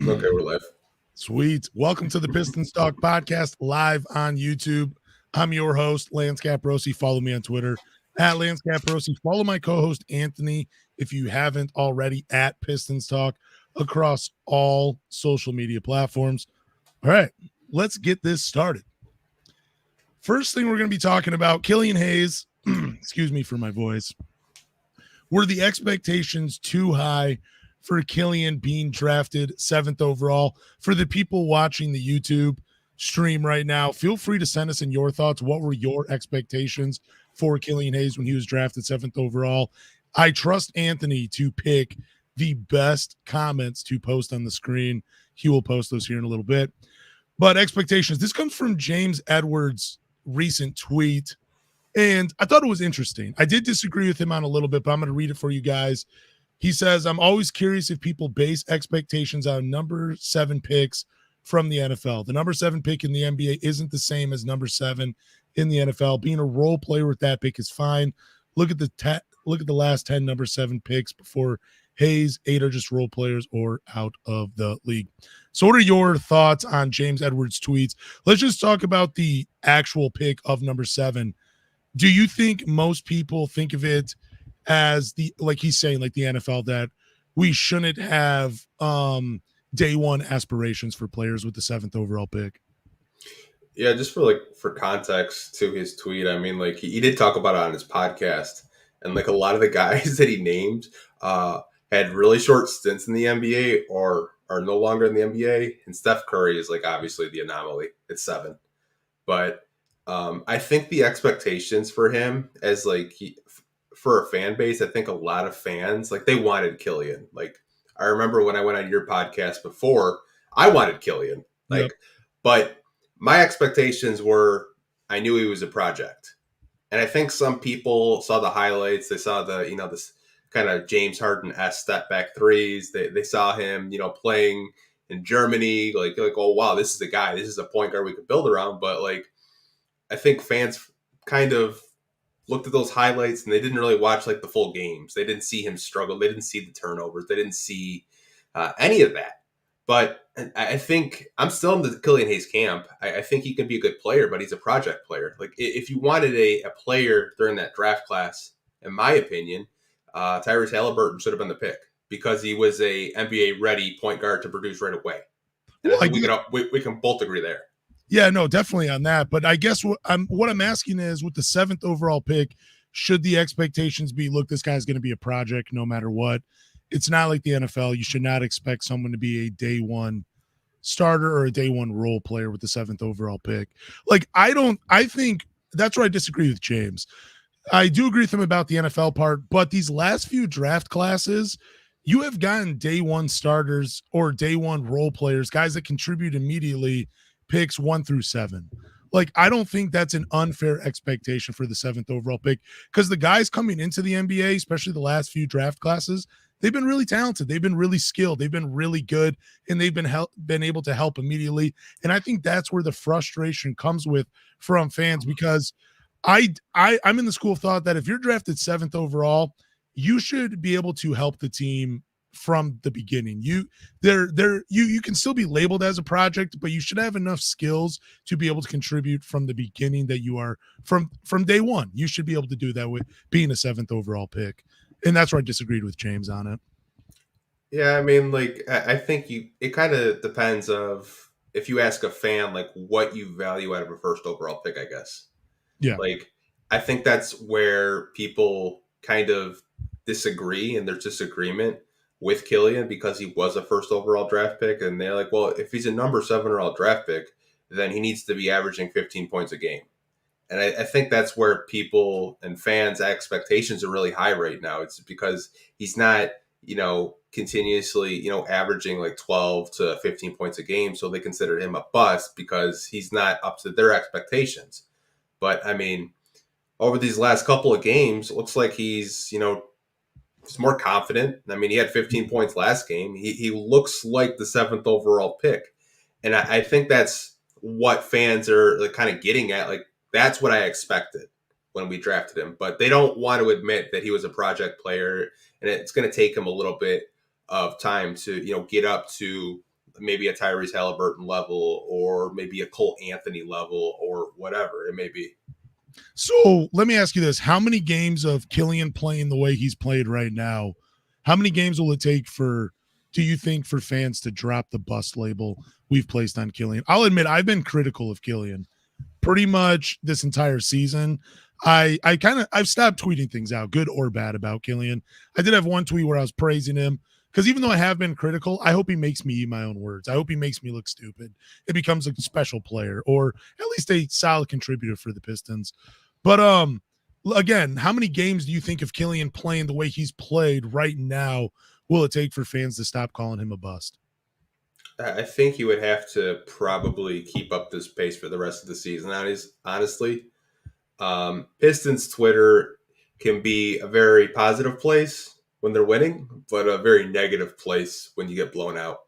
Okay, we're live. Sweet. Welcome to the Pistons Talk Podcast live on YouTube. I'm your host, Lance Caprosi. Follow me on Twitter at Lance Caprosi. Follow my co-host, Anthony, if you haven't already, at Pistons Talk across all social media platforms. All right, let's get this started. First thing we're going to be talking about, Killian Hayes, excuse me for my voice. Were the expectations too high for Killian being drafted 7th overall? For the people watching the YouTube stream right now, feel free to send us in your thoughts. What were your expectations for Killian Hayes when he was drafted 7th overall? I trust Anthony to pick the best comments to post on the screen. He will post those here in a little bit. But expectations, this comes from James Edwards' recent tweet, and I thought it was interesting. I did disagree with him on a little bit, but I'm going to read it for you guys. He says, I'm always curious if people base expectations on number 7 picks from the NFL. The number 7 pick in the NBA isn't the same as number 7 in the NFL. Being a role player with that pick is fine. Look at the last 10 number 7 picks before Hayes. 8 are just role players or out of the league. So what are your thoughts on James Edwards' tweets? Let's just talk about the actual pick of number 7. Do you think most people think of it as like he's saying, like the NFL, that we shouldn't have day one aspirations for players with the 7th overall pick? Yeah, just for context to his tweet, I mean, like he did talk about it on his podcast, and like a lot of the guys that he named had really short stints in the NBA or are no longer in the NBA, and Steph Curry is like obviously the anomaly at 7. But I think the expectations for him as like for a fan base, I think a lot of fans, like they wanted Killian. Like I remember when I went on your podcast before, I wanted Killian. Like, Yep. But my expectations were, I knew he was a project. And I think some people saw the highlights. They saw this kind of James Harden-esque step back threes. They saw him, playing in Germany, like, oh, wow, this is a guy. This is a point guard we could build around. But like, I think fans kind of looked at those highlights and they didn't really watch like the full games. They didn't see him struggle. They didn't see the turnovers. They didn't see any of that. But I think I'm still in the Killian Hayes camp. I think he can be a good player, but he's a project player. Like if you wanted a player during that draft class, in my opinion, Tyrese Halliburton should have been the pick because he was a NBA ready point guard to produce right away. And I think we can both agree there. Yeah, no, definitely on that. But I guess what I'm asking is, with the 7th overall pick, should the expectations be, look, this guy's going to be a project no matter what? It's not like the NFL. You should not expect someone to be a day one starter or a day one role player with the 7th overall pick. Like, I think that's where I disagree with James. I do agree with him about the NFL part, but these last few draft classes, you have gotten day one starters or day one role players, guys that contribute immediately, picks 1 through 7. Like, I don't think that's an unfair expectation for the 7th overall pick, because the guys coming into the NBA, especially the last few draft classes, they've been really talented. They've been really skilled. They've been really good, and they've been able to help immediately. And I think that's where the frustration comes from fans, because I'm in the school of thought that if you're drafted 7th overall, you should be able to help the team from the beginning. You can still be labeled as a project, but you should have enough skills to be able to contribute from the beginning, that you are from day one. You should be able to do that with being a 7th overall pick. And that's where I disagreed with James on it. Yeah, I mean, like, I think it kind of depends of if you ask a fan, like, what you value out of a first overall pick, I guess. Yeah. Like, I think that's where people kind of disagree, and there's disagreement with Killian because he was a first overall draft pick. And they're like, well, if he's a number 7 overall draft pick, then he needs to be averaging 15 points a game. And I think that's where people and fans' expectations are really high right now. It's because he's not, continuously, averaging like 12 to 15 points a game. So they consider him a bust because he's not up to their expectations. But I mean, over these last couple of games, it looks like he's more confident. I mean, he had 15 points last game. He looks like the 7th overall pick. And I think that's what fans are like kind of getting at. Like, that's what I expected when we drafted him. But they don't want to admit that he was a project player, and it's going to take him a little bit of time to, get up to maybe a Tyrese Halliburton level, or maybe a Cole Anthony level, or whatever it may be. So let me ask you this. How many games of Killian playing the way he's played right now, how many games will it take do you think, for fans to drop the bust label we've placed on Killian? I'll admit I've been critical of Killian pretty much this entire season. I've stopped tweeting things out, good or bad, about Killian. I did have one tweet where I was praising him because even though I have been critical, I hope he makes me eat my own words. I hope he makes me look stupid. It becomes a special player, or at least a solid contributor for the Pistons. But again, how many games do you think of Killian playing the way he's played right now will it take for fans to stop calling him a bust? I think he would have to probably keep up this pace for the rest of the season. Honestly, Pistons Twitter can be a very positive place when they're winning, but a very negative place when you get blown out.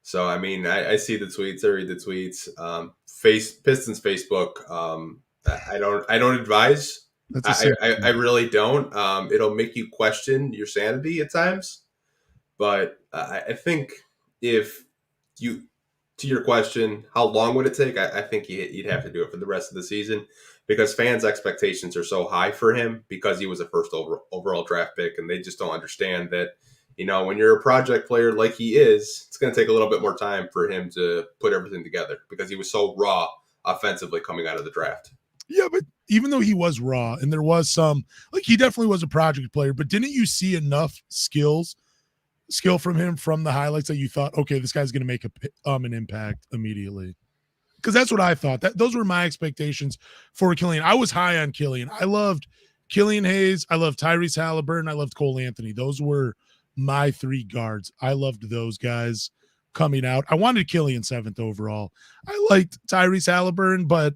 So, I mean, I see the tweets, I read the tweets. Pistons Facebook, I don't advise. I really don't. It'll make you question your sanity at times. But I think if you, to your question, how long would it take? I think you'd have to do it for the rest of the season, because fans' expectations are so high for him because he was a first overall draft pick, and they just don't understand that, when you're a project player like he is, it's going to take a little bit more time for him to put everything together because he was so raw offensively coming out of the draft. Yeah, but even though he was raw and there was some, he definitely was a project player, but didn't you see enough skill from him from the highlights that you thought, okay, this guy's going to make an impact immediately? Because that's what I thought. Those were my expectations for Killian. I was high on Killian. I loved Killian Hayes. I loved Tyrese Halliburton. I loved Cole Anthony. Those were my three guards. I loved those guys coming out. I wanted Killian 7th overall. I liked Tyrese Halliburton, but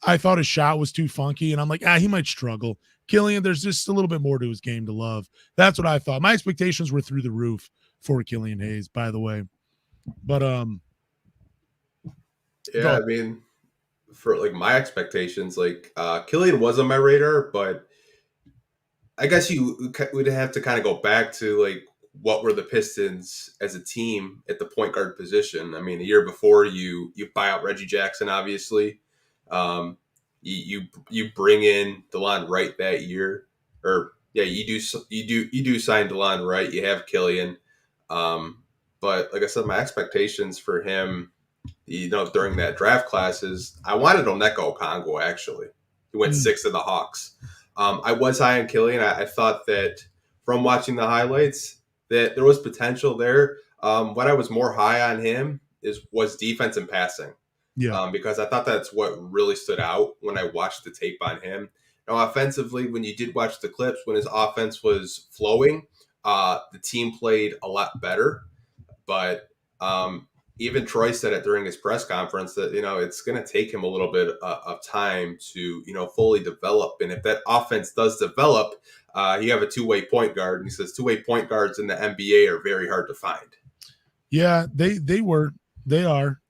I thought his shot was too funky, and I'm like, he might struggle. Killian, there's just a little bit more to his game to love. That's what I thought. My expectations were through the roof for Killian Hayes, by the way. But yeah, I mean, for my expectations, Killian was on my radar, but I guess you would have to kind of go back to what were the Pistons as a team at the point guard position. I mean, a year before you buy out Reggie Jackson, obviously. You bring in DeLon Wright that year, you do sign DeLon Wright. You have Killian, but like I said, my expectations for him, during that draft class is I wanted Onyeka Okongwu. Actually, he went 6th of the Hawks. I was high on Killian. I thought that from watching the highlights that there was potential there. What I was more high on him was defense and passing. Yeah. Because I thought that's what really stood out when I watched the tape on him. Now, offensively, when you did watch the clips, when his offense was flowing, the team played a lot better. But even Troy said it during his press conference that, it's going to take him a little bit of time to, fully develop. And if that offense does develop, you have a two-way point guard. And he says two-way point guards in the NBA are very hard to find. Yeah, they are.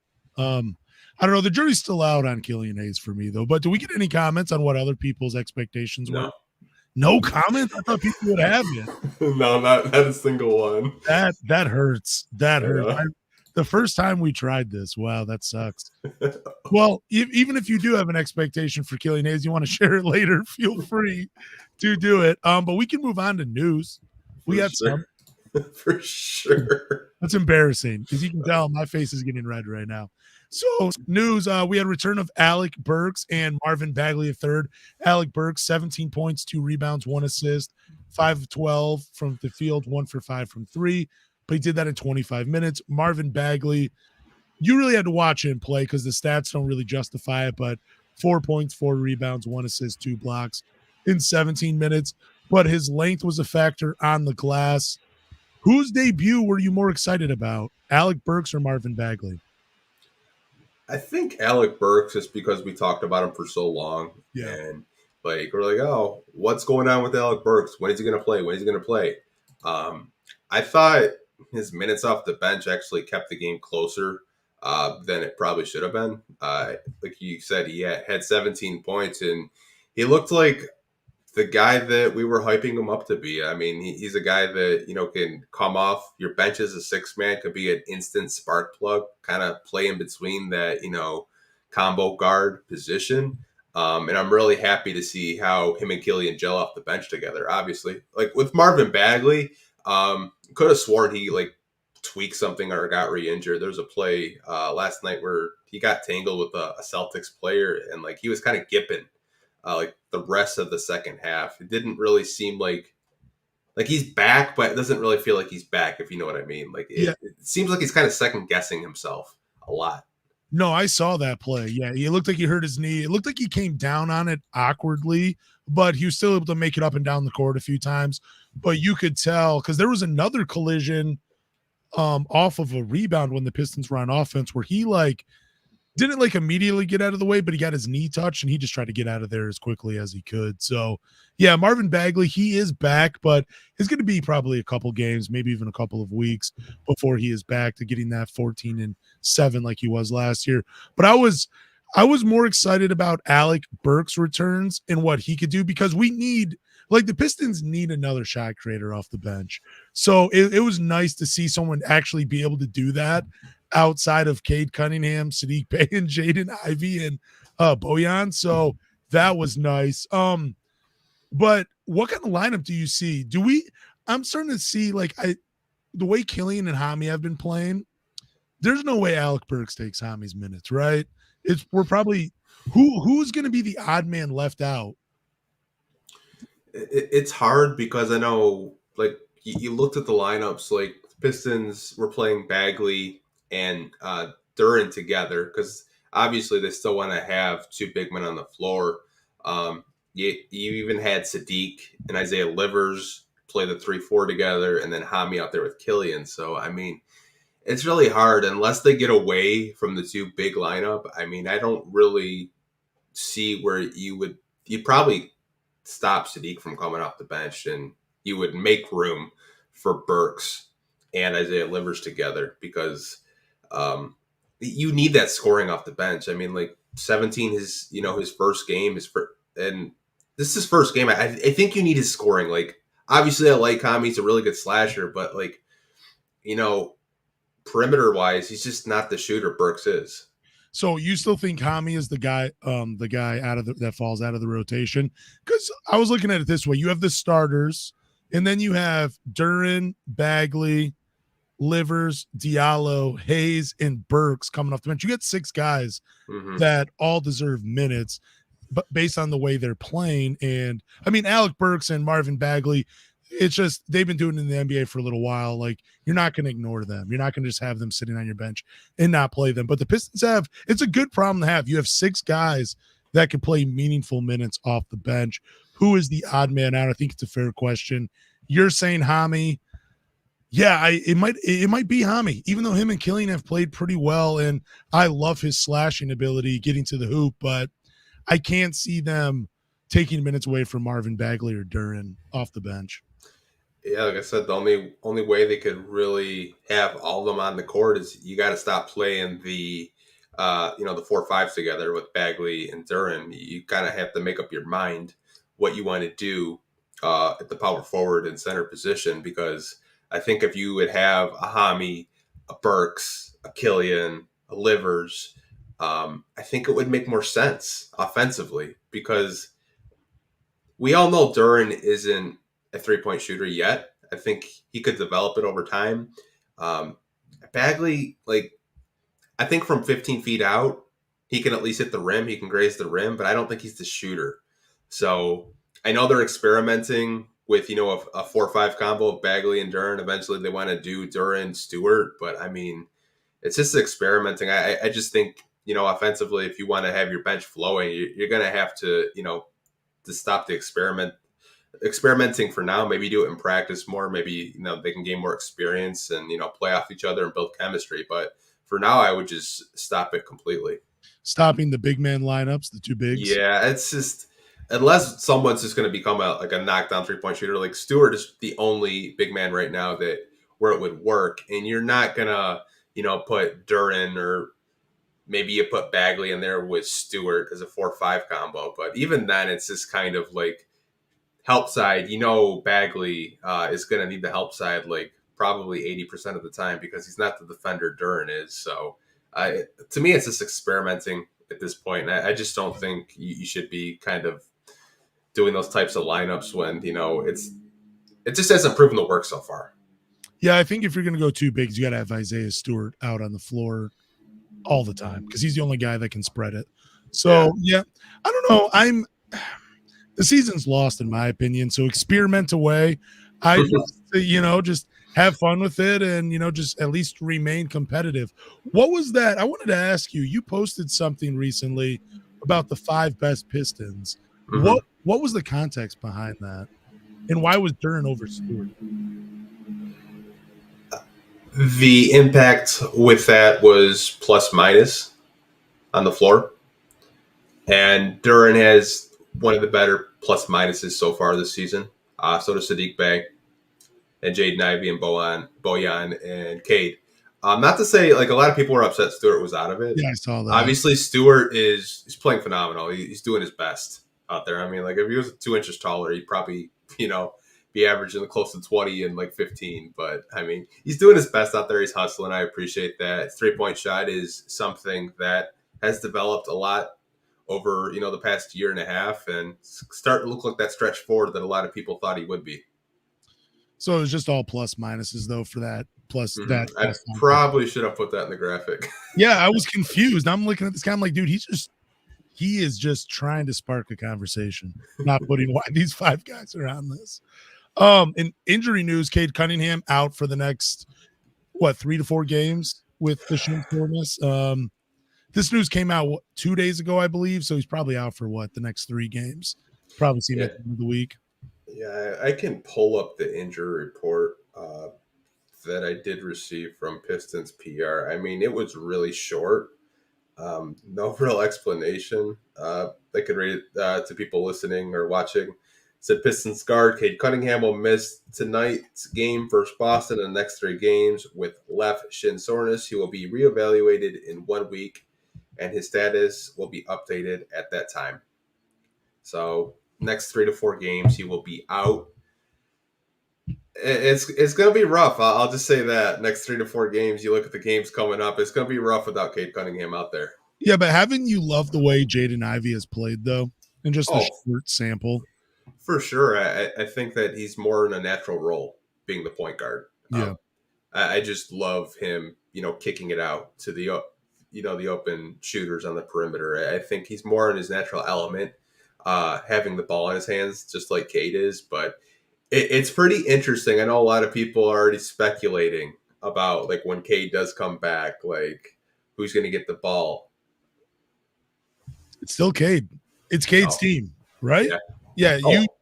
I don't know. The jury's still out on Killian Hayes for me, though. But do we get any comments on what other people's expectations were? No comments? I thought people would have it. No, not a single one. That hurts. That hurts. The first time we tried this, wow, that sucks. Well, even if you do have an expectation for Killian Hayes, you want to share it later, feel free to do it. But we can move on to news. We got some. For sure. That's embarrassing because you can tell my face is getting red right now. So news, we had return of Alec Burks and Marvin Bagley III. Alec Burks, 17 points, 2 rebounds, 1 assist, 5 of 12 from the field, 1 for 5 from 3. But he did that in 25 minutes. Marvin Bagley, you really had to watch him play because the stats don't really justify it, but 4 points, 4 rebounds, 1 assist, 2 blocks in 17 minutes. But his length was a factor on the glass. Whose debut were you more excited about, Alec Burks or Marvin Bagley? I think Alec Burks, just because we talked about him for so long. Yeah. And we're like, oh, what's going on with Alec Burks? When is he going to play? When is he going to play? I thought his minutes off the bench actually kept the game closer than it probably should have been. Like you said, he had 17 points, and he looked like the guy that we were hyping him up to be. I mean, he's a guy that, can come off your bench as a six man, could be an instant spark plug, kind of play in between that, combo guard position. And I'm really happy to see how him and Killian gel off the bench together. Obviously, like with Marvin Bagley, could have sworn he like tweaked something or got re-injured. There was a play last night where he got tangled with a Celtics player, and like he was kind of gipping like the rest of the second half. It didn't really seem like he's back, but it doesn't really feel like he's back, if you know what I mean. Like it seems like he's kind of second guessing himself a lot. No, I saw that play. Yeah, it looked like he hurt his knee. It looked like he came down on it awkwardly, but he was still able to make it up and down the court a few times. But you could tell because there was another collision off of a rebound when the Pistons were on offense where he like didn't like immediately get out of the way, but he got his knee touched and he just tried to get out of there as quickly as he could. So yeah, Marvin Bagley, he is back, but it's going to be probably a couple games, maybe even a couple of weeks before he is back to getting that 14-7 like he was last year. But I was more excited about Alec Burks' returns and what he could do because we need, like the Pistons need another shot creator off the bench. So it was nice to see someone actually be able to do that outside of Cade Cunningham, Sadiq Bey, and Jaden Ivey and Bojan. So that was nice. But what kind of lineup do you see? I'm starting to see the way Killian and Hami have been playing. There's no way Alec Burks takes Hami's minutes, right? We're probably who's going to be the odd man left out? It's hard because I know, like, you looked at the lineups, like the Pistons were playing Bagley and Duren together because obviously they still want to have two big men on the floor. You even had Sadiq and Isaiah Livers play the 3-4 together, and then Hami out there with Killian. So, I mean, it's really hard unless they get away from the two big lineup. I mean, I don't really see where you'd probably stop Sadiq from coming off the bench, and you would make room for Burks and Isaiah Livers together because you need that scoring off the bench. I mean, like 17 his first game and this is his first game. I think you need his scoring. Like, obviously I like Hami, he's a really good slasher, but like, perimeter wise, he's just not the shooter Burks is. So you still think Hami is the guy that falls out of the rotation? Because I was looking at it this way: you have the starters, and then you have Duren, Bagley, Livers, Diallo, Hayes, and Burks coming off the bench. You get 6 guys that all deserve minutes, but based on the way they're playing. And I mean, Alec Burks and Marvin Bagley, it's just they've been doing it in the NBA for a little while. Like, you're not going to ignore them. You're not going to just have them sitting on your bench and not play them. But the Pistons it's a good problem to have. You have 6 guys that can play meaningful minutes off the bench. Who is the odd man out? I think it's a fair question. You're saying Hami. Yeah, it might be Hami, even though him and Killian have played pretty well, and I love his slashing ability, getting to the hoop, but I can't see them taking minutes away from Marvin Bagley or Duren off the bench. Yeah, like I said, the only way they could really have all of them on the court is you got to stop playing the 4-5s together with Bagley and Duren. You kind of have to make up your mind what you want to do at the power forward and center position, because I think if you would have a Hami, a Burks, a Killian, a Livers, I think it would make more sense offensively, because we all know Duren isn't a 3-point shooter yet. I think he could develop it over time. Bagley, I think from 15 feet out, he can at least hit the rim. He can graze the rim, but I don't think he's the shooter. So I know they're experimenting with, a 4-5 combo of Bagley and Duren. Eventually they want to do Duren Stewart, but I mean, it's just experimenting. I just think, offensively, if you want to have your bench flowing, you're going to have to, to stop the experimenting for now. Maybe do it in practice more. Maybe, they can gain more experience and, play off each other and build chemistry. But for now, I would just stop it completely. Stopping the big man lineups, the 2 bigs. Yeah, it's just, unless someone's just going to become a knockdown 3-point shooter, like Stewart is the only big man right now where it would work. And you're not going to, put Duren, or maybe you put Bagley in there with Stewart as a 4-5 combo. But even then, it's just kind of like, help side, Bagley is going to need the help side like probably 80% of the time because he's not the defender Duren is. So to me, it's just experimenting at this point. And I just don't think you should be kind of doing those types of lineups when, it just hasn't proven to work so far. Yeah, I think if you're going to go too big, you got to have Isiah Stewart out on the floor all the time because he's the only guy that can spread it. So, yeah, I don't know. The season's lost in my opinion. So experiment away. Just have fun with it and, just at least remain competitive. What was that? I wanted to ask you, you posted something recently about the 5 best Pistons. Mm-hmm. What was the context behind that? And why was Duren over Stewart? The impact with that was plus minus on the floor. And Duren has one of the better plus minuses so far this season. So does Saddiq Bey and Jaden Ivey and Bojan and Cade. Not to say like a lot of people were upset Stewart was out of it. Yeah, I saw that. Obviously, Stewart is playing phenomenal. He's doing his best out there. I mean, like if he was 2 inches taller, he'd probably, be averaging close to 20 and like 15. But I mean, he's doing his best out there. He's hustling. I appreciate that. 3-point shot is something that has developed a lot over, the past year and a half and starting to look like that stretch forward that a lot of people thought he would be. So it was just all plus minuses though for that. Plus that. I probably should have put that in the graphic. Yeah, I was confused. I'm looking at this guy. I'm like, dude, he is just trying to spark a conversation, not putting why these 5 guys are on this. In injury news, Cade Cunningham out for the next 3 to 4 games with the shin soreness. This news came out 2 days ago, I believe. So he's probably out for the next 3 games. Probably see him at the end of the week. Yeah, I can pull up the injury report that I did receive from Pistons PR. I mean, it was really short. No real explanation. I could read it to people listening or watching. It said Pistons guard Cade Cunningham will miss tonight's game versus Boston and the next 3 games with left shin soreness. He will be reevaluated in 1 week, and his status will be updated at that time. So next 3 to 4 games, he will be out. It's going to be rough. I'll just say that. Next 3 to 4 games, you look at the games coming up, it's going to be rough without Cade Cunningham out there. Yeah, but haven't you loved the way Jaden Ivey has played, though? And just the short sample? For sure. I think that he's more in a natural role, being the point guard. Yeah. I just love him, kicking it out to the open shooters on the perimeter. I think he's more in his natural element, having the ball in his hands, just like Cade is. But it's pretty interesting. I know a lot of people are already speculating about like when Cade does come back, like who's going to get the ball. It's still Cade. It's Cade's team, right? Yeah.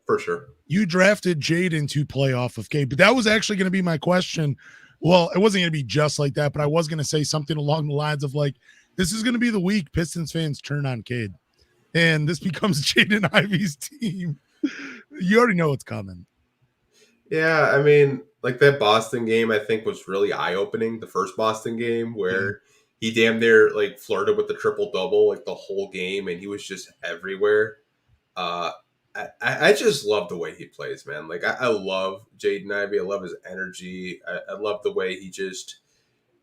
For sure. You drafted Jaden to play off of Cade, but that was actually going to be my question. Well, it wasn't going to be just like that, but I was going to say something along the lines of like, this is going to be the week Pistons fans turn on Cade, and this becomes Jaden Ivey's team. You already know what's coming. Yeah, I mean, like that Boston game, I think was really eye-opening. The first Boston game where he damn near like flirted with the triple-double like the whole game, and he was just everywhere. I just love the way he plays, man. Like I love Jaden Ivey. I love his energy. I love the way he just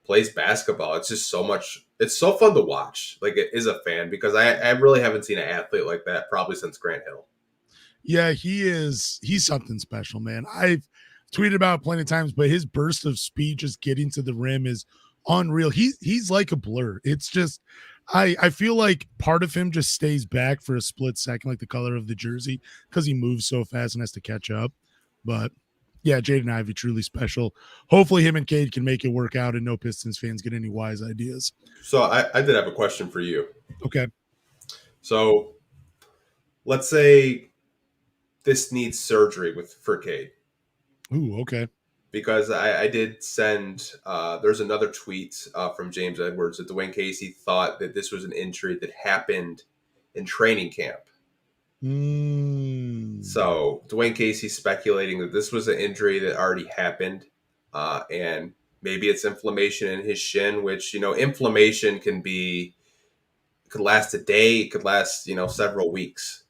plays basketball. It's just so much. It's so fun to watch. Like it is a fan because I really haven't seen an athlete like that probably since Grant Hill. Yeah, he's something special, man. I've tweeted about it plenty of times, but his burst of speed just getting to the rim is unreal. He's like a blur. It's just I feel like part of him just stays back for a split second, like the color of the jersey, because he moves so fast and has to catch up. But yeah, Jaden Ivey, truly special. Hopefully him and Cade can make it work out and no Pistons fans get any wise ideas. So I did have a question for you. Okay. So let's say this needs surgery for Cade. Ooh, okay. Because I did send, there's another tweet from James Edwards that Dwayne Casey thought that this was an injury that happened in training camp. So Dwayne Casey speculating that this was an injury that already happened, and maybe it's inflammation in his shin, which, inflammation could last a day, it could last, several weeks.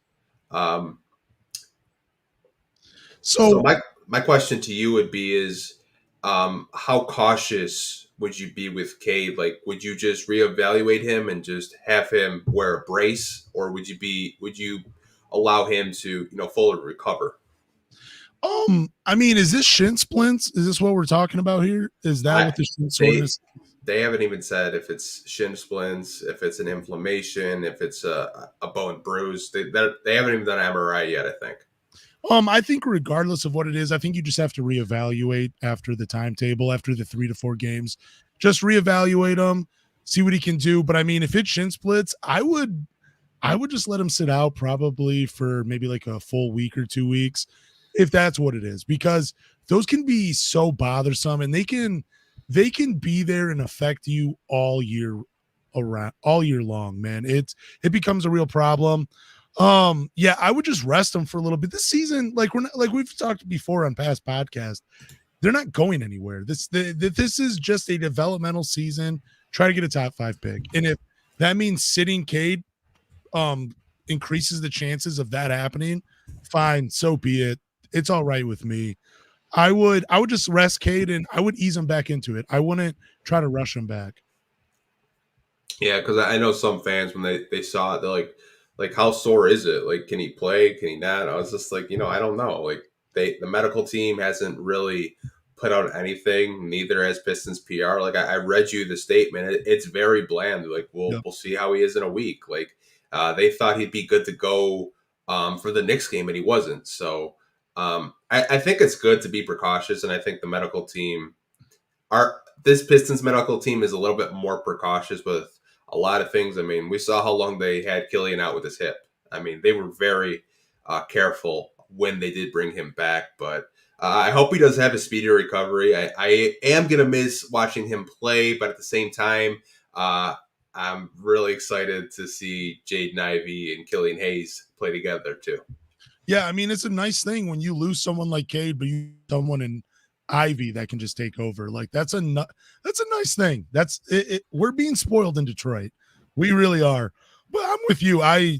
So So my question to you would be is how cautious would you be with Cade? Like, would you just reevaluate him and just have him wear a brace, or would you allow him to fully recover? I mean, is this shin splints? Is this what we're talking about here? Is that I what the shin they soreness? they haven't even said if it's shin splints, if it's an inflammation, if it's a bone bruise. They haven't even done an MRI yet, I think. I think regardless of what it is, I think you just have to reevaluate after the timetable, after the 3 to 4 games. Just reevaluate him, see what he can do. But I mean, if it's shin splits, I would just let him sit out probably for maybe like a full week or 2 weeks, if that's what it is, because those can be so bothersome and they can be there and affect you all year long, man. It becomes a real problem. Yeah, I would just rest them for a little bit. This season, like we've talked before on past podcasts, they're not going anywhere. This is just a developmental season. Try to get a top 5 pick. And if that means sitting Cade increases the chances of that happening, fine, so be it. It's all right with me. I would just rest Cade and I would ease him back into it. I wouldn't try to rush him back. Yeah, because I know some fans when they saw it, they're like, how sore is it? Like, can he play? Can he not? I was just like, I don't know. Like, the medical team hasn't really put out anything. Neither has Pistons PR. Like, I read you the statement. It's very bland. Like, we'll see how he is in a week. Like, they thought he'd be good to go for the Knicks game, and he wasn't. So, I think it's good to be precautious, and I think the medical team this Pistons medical team is a little bit more precautious with a lot of things. I mean, we saw how long they had Killian out with his hip. I mean, they were very careful when they did bring him back. But I hope he does have a speedy recovery. I am going to miss watching him play, but at the same time, I'm really excited to see Jaden Ivey and Killian Hayes play together too. Yeah, I mean, it's a nice thing when you lose someone like Cade, but you someone in Ivy that can just take over. Like that's a nice thing. That's it. We're being spoiled in Detroit. We really are. But I'm with you. I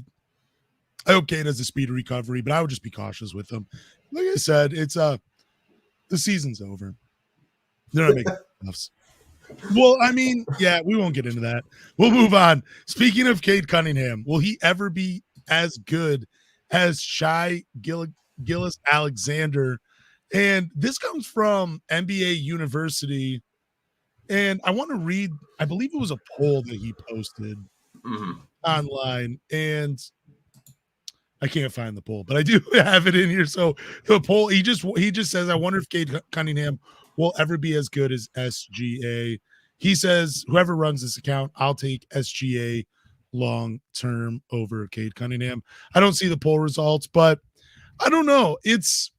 hope Cade has a speedy recovery, but I would just be cautious with him. Like I said, it's the season's over. They're not making playoffs. Well, I mean, yeah, we won't get into that. We'll move on. Speaking of Cade Cunningham, will he ever be as good as Shai Gillis Alexander? And this comes from NBA University. And I want to read, I believe it was a poll that he posted online. And I can't find the poll, but I do have it in here. So the poll, he just says, I wonder if Cade Cunningham will ever be as good as SGA. He says, whoever runs this account, I'll take SGA long term over Cade Cunningham. I don't see the poll results, but I don't know. It's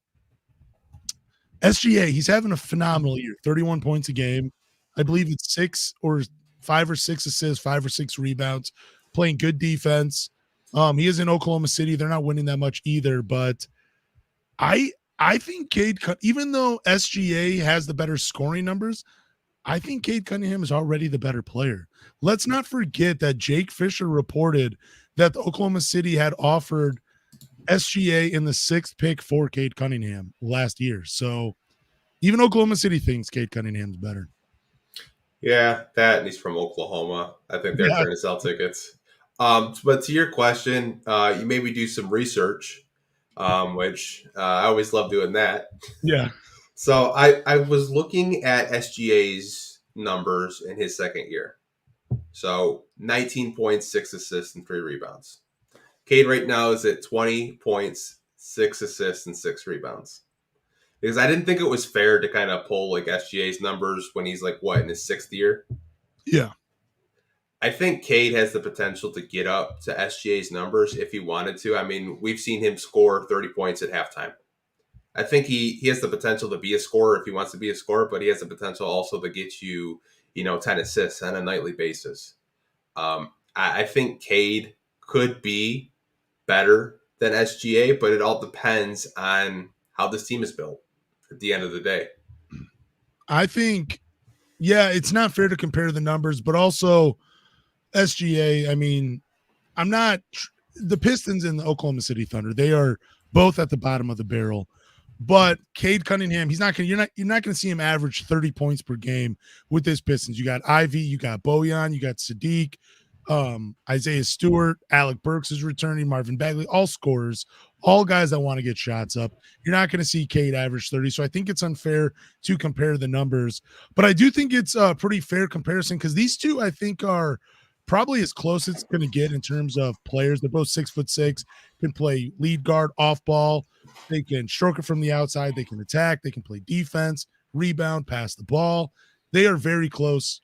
SGA. He's having a phenomenal year. 31 points a game. I believe it's 5 or 6 assists, 5 or 6 rebounds, playing good defense. He is in Oklahoma City. They're not winning that much either, but I think Cade, even though SGA has the better scoring numbers, I think Cade Cunningham is already the better player. Let's not forget that Jake Fisher reported that the Oklahoma City had offered SGA in the 6th pick for Cade Cunningham last year. So even Oklahoma City thinks Cade Cunningham's better. Yeah, that, and he's from Oklahoma. I think they're trying to sell tickets. But to your question, you maybe do some research, which I always love doing that. Yeah. So I was looking at SGA's numbers in his second year. So 19 points, 6 assists, and 3 rebounds. Cade right now is at 20 points, 6 assists, and 6 rebounds. Because I didn't think it was fair to kind of pull like SGA's numbers when he's like, in his 6th year? Yeah. I think Cade has the potential to get up to SGA's numbers if he wanted to. I mean, we've seen him score 30 points at halftime. I think he has the potential to be a scorer if he wants to be a scorer, but he has the potential also to get you, 10 assists on a nightly basis. I think Cade could be better than SGA, but it all depends on how this team is built at the end of the day. I think, yeah, it's not fair to compare the numbers, but also SGA, I mean, the Pistons and the Oklahoma City Thunder, they are both at the bottom of the barrel. But Cade Cunningham, you're not going to see him average 30 points per game with this Pistons. You got Ivy, you got Bojan, you got Sadiq, Isaiah Stewart, Alec Burks is returning, Marvin Bagley, all scorers, all guys that want to get shots up. You're not going to see Cade average 30. So I think it's unfair to compare the numbers. But I do think it's a pretty fair comparison because these two, I think, are probably as close as it's going to get in terms of players. They're both 6'6", can play lead guard, off ball. They can stroke it from the outside. They can attack. They can play defense, rebound, pass the ball. They are very close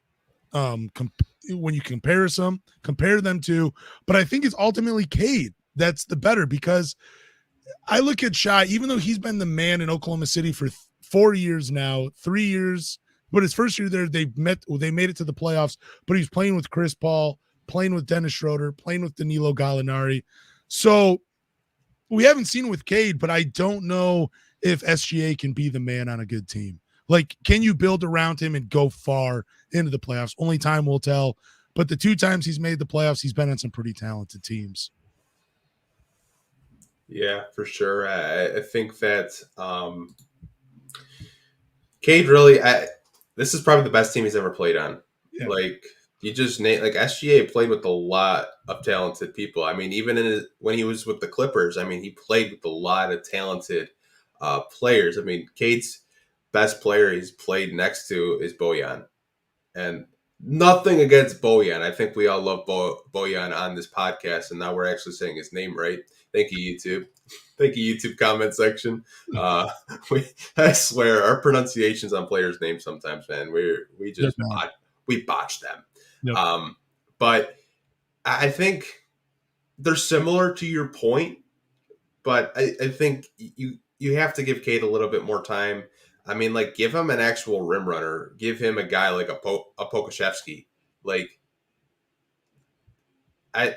when you compare them to. But I think it's ultimately Cade that's the better because I look at Shai, even though he's been the man in Oklahoma City for 4 years now, 3 years. But his first year there, they made it to the playoffs. But he's playing with Chris Paul, playing with Dennis Schroeder, playing with Danilo Gallinari. So we haven't seen it with Cade, but I don't know if SGA can be the man on a good team. Like, can you build around him and go far into the playoffs? Only time will tell. But the 2 times he's made the playoffs, he's been on some pretty talented teams. Yeah, for sure. I think that Cade really, this is probably the best team he's ever played on. Yeah. Like, you just like SGA played with a lot of talented people. I mean, even when he was with the Clippers, I mean, he played with a lot of talented players. I mean, Cade's best player he's played next to is Bojan, and nothing against Bojan. I think we all love Bojan on this podcast, and now we're actually saying his name right. Thank you, YouTube. Thank you, YouTube comment section. I swear our pronunciations on players' names sometimes, man, we botch them. Yep. But I think they're similar to your point, but I think you have to give Cade a little bit more time. I mean, like, give him an actual rim runner. Give him a guy like a Pokashevsky. Like,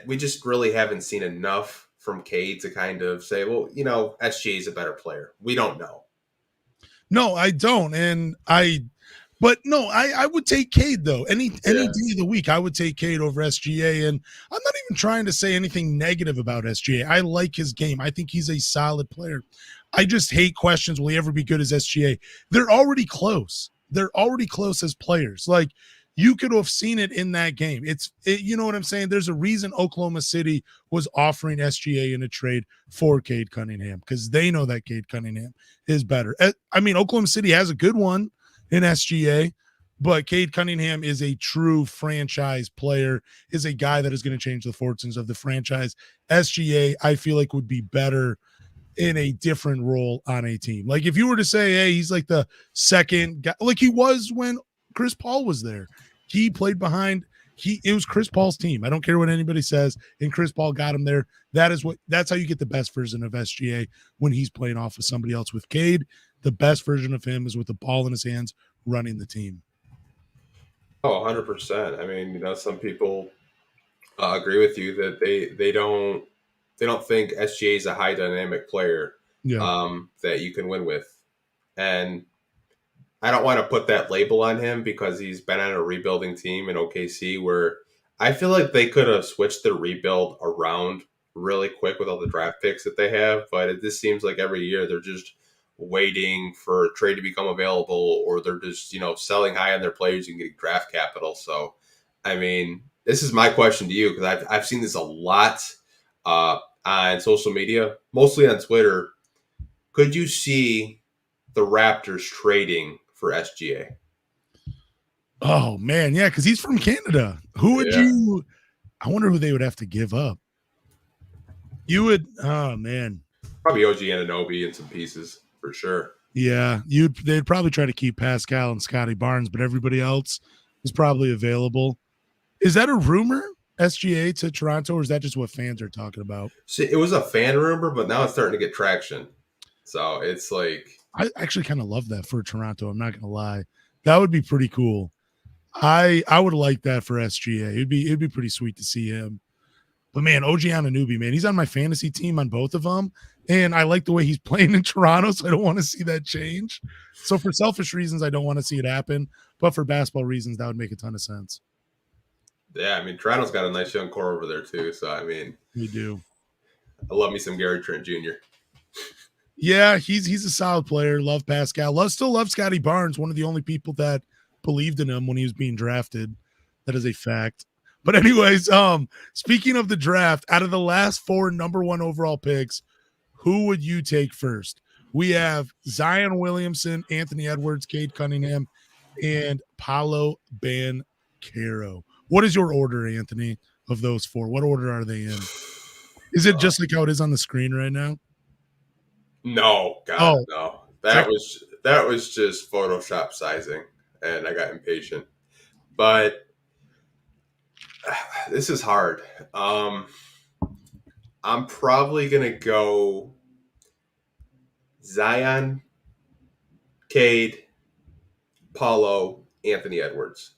we just really haven't seen enough from Cade to kind of say, well, SGA is a better player. We don't know. No, I don't. But no, I would take Cade though. Any day of the week, I would take Cade over SGA. And I'm not even trying to say anything negative about SGA. I like his game. I think he's a solid player. I just hate questions. Will he ever be good as SGA? They're already close. They're already close as players. Like, you could have seen it in that game. You know what I'm saying? There's a reason Oklahoma City was offering SGA in a trade for Cade Cunningham because they know that Cade Cunningham is better. I mean, Oklahoma City has a good one in SGA, but Cade Cunningham is a true franchise player, is a guy that is going to change the fortunes of the franchise. SGA, I feel like, would be better in a different role on a team. Like, if you were to say, hey, he's like the second guy, like he was when Chris Paul was there. He played behind. It was Chris Paul's team. I don't care what anybody says, and Chris Paul got him there. That's how you get the best version of SGA when he's playing off of somebody else. With Cade, the best version of him is with the ball in his hands, running the team. Oh, 100%. I mean, some people agree with you that they don't think SGA is a high dynamic player that you can win with, and I don't want to put that label on him because he's been on a rebuilding team in OKC where I feel like they could have switched the rebuild around really quick with all the draft picks that they have. But it just seems like every year they're just waiting for a trade to become available, or they're just, selling high on their players and getting draft capital. So, I mean, this is my question to you because I've seen this a lot on social media, mostly on Twitter. Could you see the Raptors trading for SGA? Oh man, yeah, because he's from Canada. Who would you? I wonder who they would have to give up. You would. Oh man, probably OG Anunoby and some pieces for sure. Yeah, they'd probably try to keep Pascal and Scotty Barnes, but everybody else is probably available. Is that a rumor, SGA to Toronto, or is that just what fans are talking about? See, it was a fan rumor, but now it's starting to get traction. So it's like, I actually kind of love that for Toronto. I'm not gonna lie, that would be pretty cool. I would like that for SGA. It'd be pretty sweet to see him. But man, OG Anunoby, man, he's on my fantasy team on both of them, and I like the way he's playing in Toronto, so I don't want to see that change. So for selfish reasons, I don't want to see it happen, but for basketball reasons, that would make a ton of sense. Yeah, I mean, Toronto's got a nice young core over there too. So I mean, we do. I love me some Gary Trent Jr. Yeah, he's a solid player. Love Pascal. Still love Scotty Barnes, one of the only people that believed in him when he was being drafted. That is a fact. But anyways, speaking of the draft, out of the last 4 number 1 overall picks, who would you take first? We have Zion Williamson, Anthony Edwards, Cade Cunningham, and Paolo Banchero. What is your order, Anthony, of those 4? What order are they in? Is it just like how it is on the screen right now? No, God, Oh, no. That was just Photoshop sizing, and I got impatient. But this is hard. I'm probably gonna go Zion, Cade, Paulo, Anthony Edwards.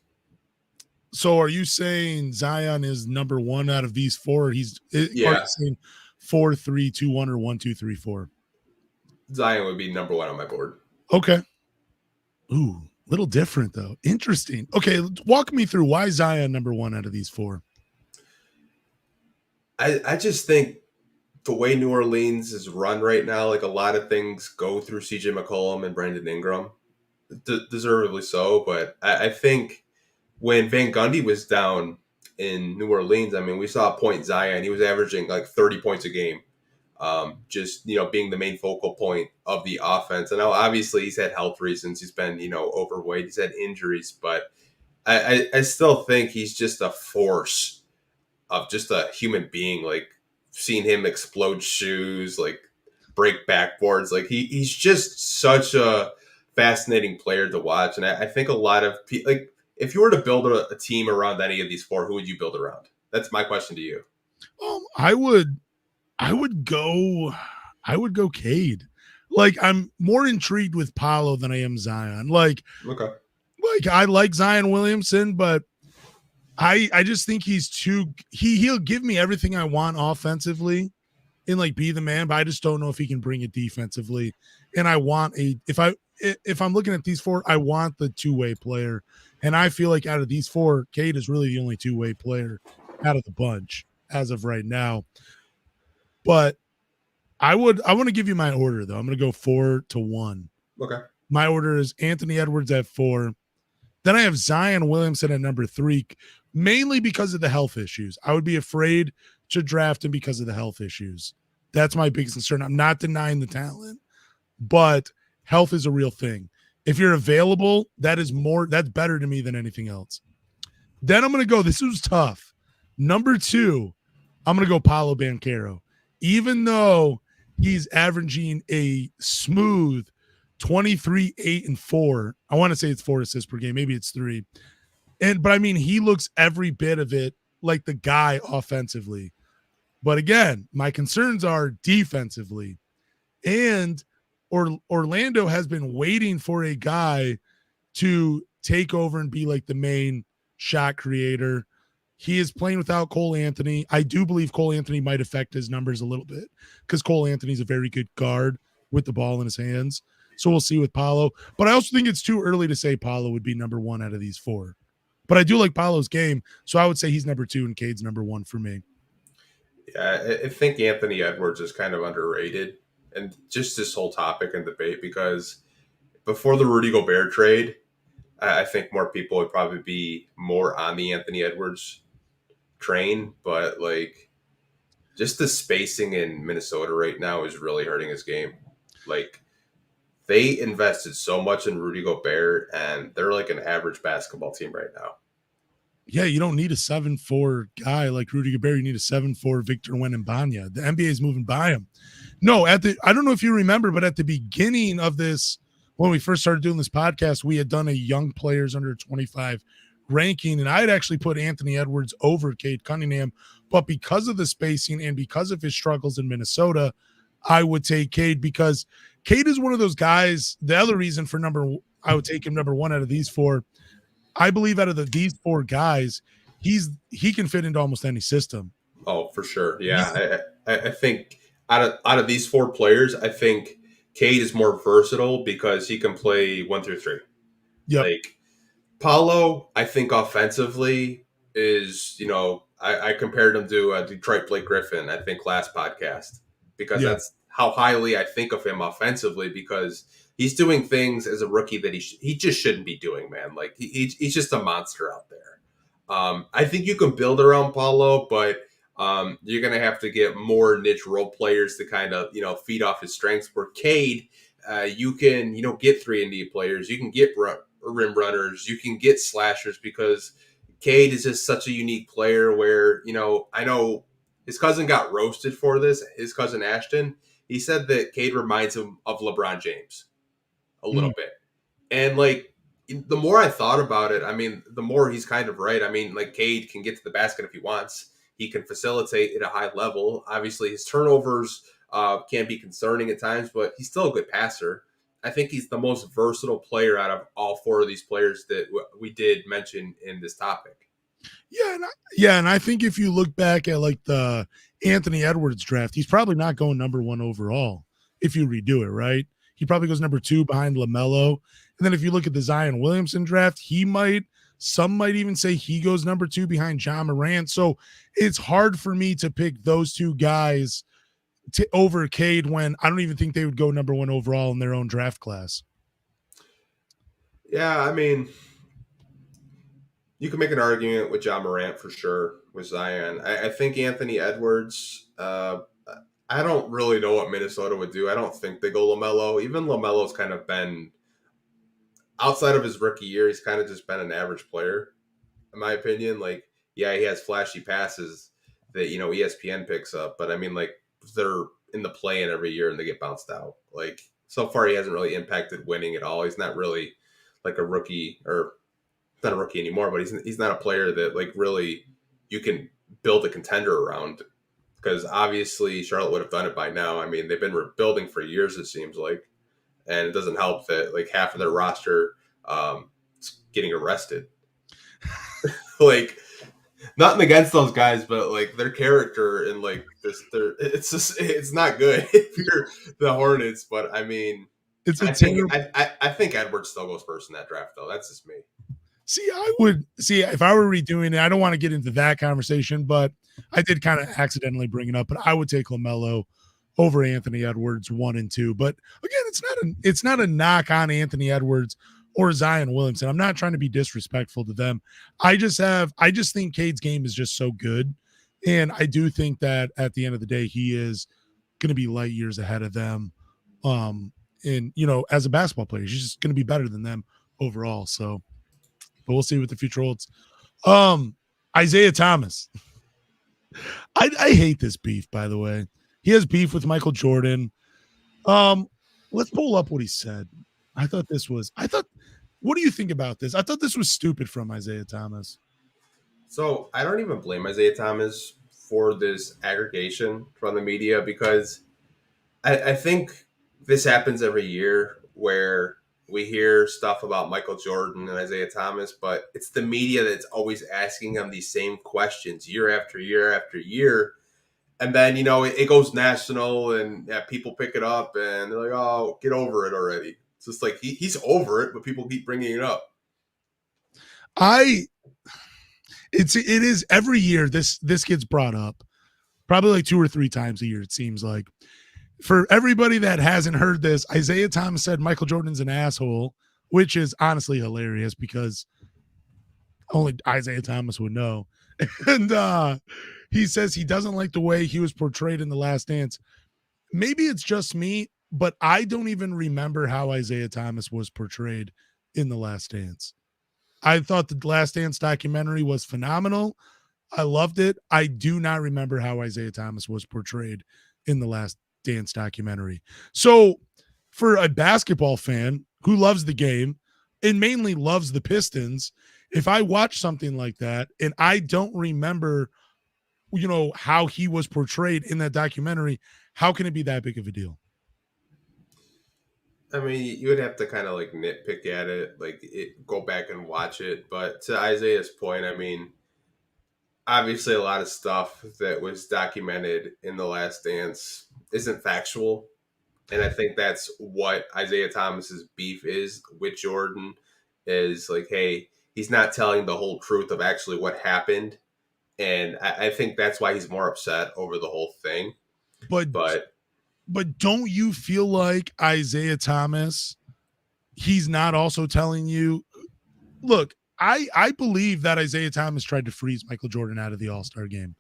So are you saying Zion is number 1 out of these 4? Are you saying 4, 3, 2, 1, or 1, 2, 3, 4? Zion would be number 1 on my board. Okay. Ooh, little different though. Interesting. Okay, walk me through why Zion number 1 out of these 4. I just think the way New Orleans is run right now, like a lot of things go through CJ McCollum and Brandon Ingram, deservedly so. But I think when Van Gundy was down in New Orleans, I mean, we saw Point Zion. He was averaging like 30 points a game, just, being the main focal point of the offense. And now, obviously, he's had health reasons. He's been, overweight. He's had injuries. But I still think he's just a force of just a human being. Like, seeing him explode shoes, like break backboards. Like he's just such a fascinating player to watch. And I think a lot of people, like, if you were to build a team around any of these 4, who would you build around? That's my question to you. I would go Cade. Like, I'm more intrigued with Paolo than I am Zion. Okay. Like I like Zion Williamson, but I just think he'll give me everything I want offensively and like be the man, but I just don't know if he can bring it defensively. And I want if I'm looking at these 4, I want the two-way player. And I feel like out of these 4, Cade is really the only two-way player out of the bunch as of right now. But I want to give you my order though. I'm going to go 4 to 1. Okay. My order is Anthony Edwards at 4. Then I have Zion Williamson at number 3, mainly because of the health issues. I would be afraid to draft him because of the health issues. That's my biggest concern. I'm not denying the talent, but health is a real thing. If you're available, that's better to me than anything else. Then I'm going to go, this was tough. Number 2, I'm going to go Paolo Banchero. Even though he's averaging a smooth 23, 8, and 4. I want to say it's 4 assists per game. Maybe it's 3. But I mean, he looks every bit of it like the guy offensively. But again, my concerns are defensively. And Orlando has been waiting for a guy to take over and be like the main shot creator. He is playing without Cole Anthony. I do believe Cole Anthony might affect his numbers a little bit because Cole Anthony's a very good guard with the ball in his hands. So we'll see with Paolo. But I also think it's too early to say Paolo would be number 1 out of these 4. But I do like Paolo's game, so I would say he's number 2 and Cade's number 1 for me. Yeah, I think Anthony Edwards is kind of underrated, and just this whole topic and debate, because before the Rudy Gobert trade, I think more people would probably be more on the Anthony Edwards train, but like just the spacing in Minnesota right now is really hurting his game. Like, they invested so much in Rudy Gobert, and they're like an average basketball team right now. Yeah, you don't need a 7'4" guy like Rudy Gobert. You need a 7'4" Victor Wembanyama. The NBA is moving by him. No, I don't know if you remember, but at the beginning of this, when we first started doing this podcast, we had done a young players under 25 ranking, and I had actually put Anthony Edwards over Cade Cunningham. But because of the spacing and because of his struggles in Minnesota, I would take Cade, because Cade is one of those guys. The other reason for I would take him number 1 out of these 4. I believe out of these 4 guys, he can fit into almost any system. Oh, for sure. Yeah. I think out of these 4 players, I think Cade is more versatile because he can play 1 through 3. Yeah. Like Paulo, I think offensively is, I compared him to Detroit Blake Griffin, I think last podcast, because how highly I think of him offensively, because he's doing things as a rookie that he just shouldn't be doing, man. Like he's just a monster out there. I think you can build around Paulo, but you're going to have to get more niche role players to kind of, feed off his strengths. Where Cade, you can, get 3-and-D players. You can get rim runners. You can get slashers, because Cade is just such a unique player where, I know his cousin got roasted for this. His cousin Ashton, he said that Cade reminds him of LeBron James a little bit. And like, the more I thought about it, I mean, the more he's kind of right. I mean, like, Cade can get to the basket if he wants. He can facilitate at a high level. Obviously, his turnovers can be concerning at times, but he's still a good passer. I think he's the most versatile player out of all four of these players that we did mention in this topic. And I think if you look back at like the Anthony Edwards draft, he's probably not going number 1 overall if you redo it, right? He probably goes number 2 behind LaMelo. And then if you look at the Zion Williamson draft, some might even say he goes number 2 behind Ja Morant. So it's hard for me to pick those two guys over Cade when I don't even think they would go number 1 overall in their own draft class. Yeah, I mean, you can make an argument with Ja Morant for sure with Zion. I think Anthony Edwards, I don't really know what Minnesota would do. I don't think they go LaMelo. Even LaMelo's kind of been, outside of his rookie year, he's kind of just been an average player, in my opinion. Like, yeah, he has flashy passes that, ESPN picks up. But, I mean, like, they're in the play-in every year and they get bounced out. Like, so far he hasn't really impacted winning at all. He's not really like a rookie, or not a rookie anymore, but he's not a player that, like, really you can build a contender around. Because obviously Charlotte would have done it by now. I mean, they've been rebuilding for years, it seems like. And it doesn't help that, like, half of their roster is getting arrested. Like, nothing against those guys, but, like, their character and, like, it's not good if you're the Hornets. But, I mean, I think Edwards still goes first in that draft, though. That's just me. If I were redoing it, I don't want to get into that conversation, but I did kind of accidentally bring it up, but I would take LaMelo over Anthony Edwards 1 and 2. But again, it's not a knock on Anthony Edwards or Zion Williamson. I'm not trying to be disrespectful to them. I just think Cade's game is just so good. And I do think that at the end of the day, he is going to be light years ahead of them. And as a basketball player, he's just going to be better than them overall. So, but we'll see what the future holds. Isiah Thomas. I hate this beef, by the way. He has beef with Michael Jordan. Let's pull up what he said. What do you think about this? I thought this was stupid from Isiah Thomas. So I don't even blame Isiah Thomas for this aggregation from the media, because I think this happens every year where we hear stuff about Michael Jordan and Isiah Thomas, but it's the media that's always asking them these same questions year after year after year. And then, it goes national and people pick it up and they're like, oh, get over it already. It's just like he's over it, but people keep bringing it up. It is every year this gets brought up, probably like 2 or 3 times a year, it seems like. For everybody that hasn't heard this, Isiah Thomas said Michael Jordan's an asshole, which is honestly hilarious because only Isiah Thomas would know. And he says he doesn't like the way he was portrayed in The Last Dance. Maybe it's just me, but I don't even remember how Isiah Thomas was portrayed in The Last Dance. I thought the Last Dance documentary was phenomenal. I loved it. I do not remember how Isiah Thomas was portrayed in The Last Dance documentary. So for a basketball fan who loves the game and mainly loves the Pistons, if I watch something like that and I don't remember, how he was portrayed in that documentary, how can it be that big of a deal? I mean, you would have to kind of like nitpick at it, go back and watch it. But to Isaiah's point, I mean, obviously a lot of stuff that was documented in The Last Dance isn't factual. And I think that's what Isiah Thomas's beef is with Jordan, is like, hey, he's not telling the whole truth of actually what happened. And I think that's why he's more upset over the whole thing. But But don't you feel like Isiah Thomas, he's not also telling you, look, I believe that Isiah Thomas tried to freeze Michael Jordan out of the All-Star game.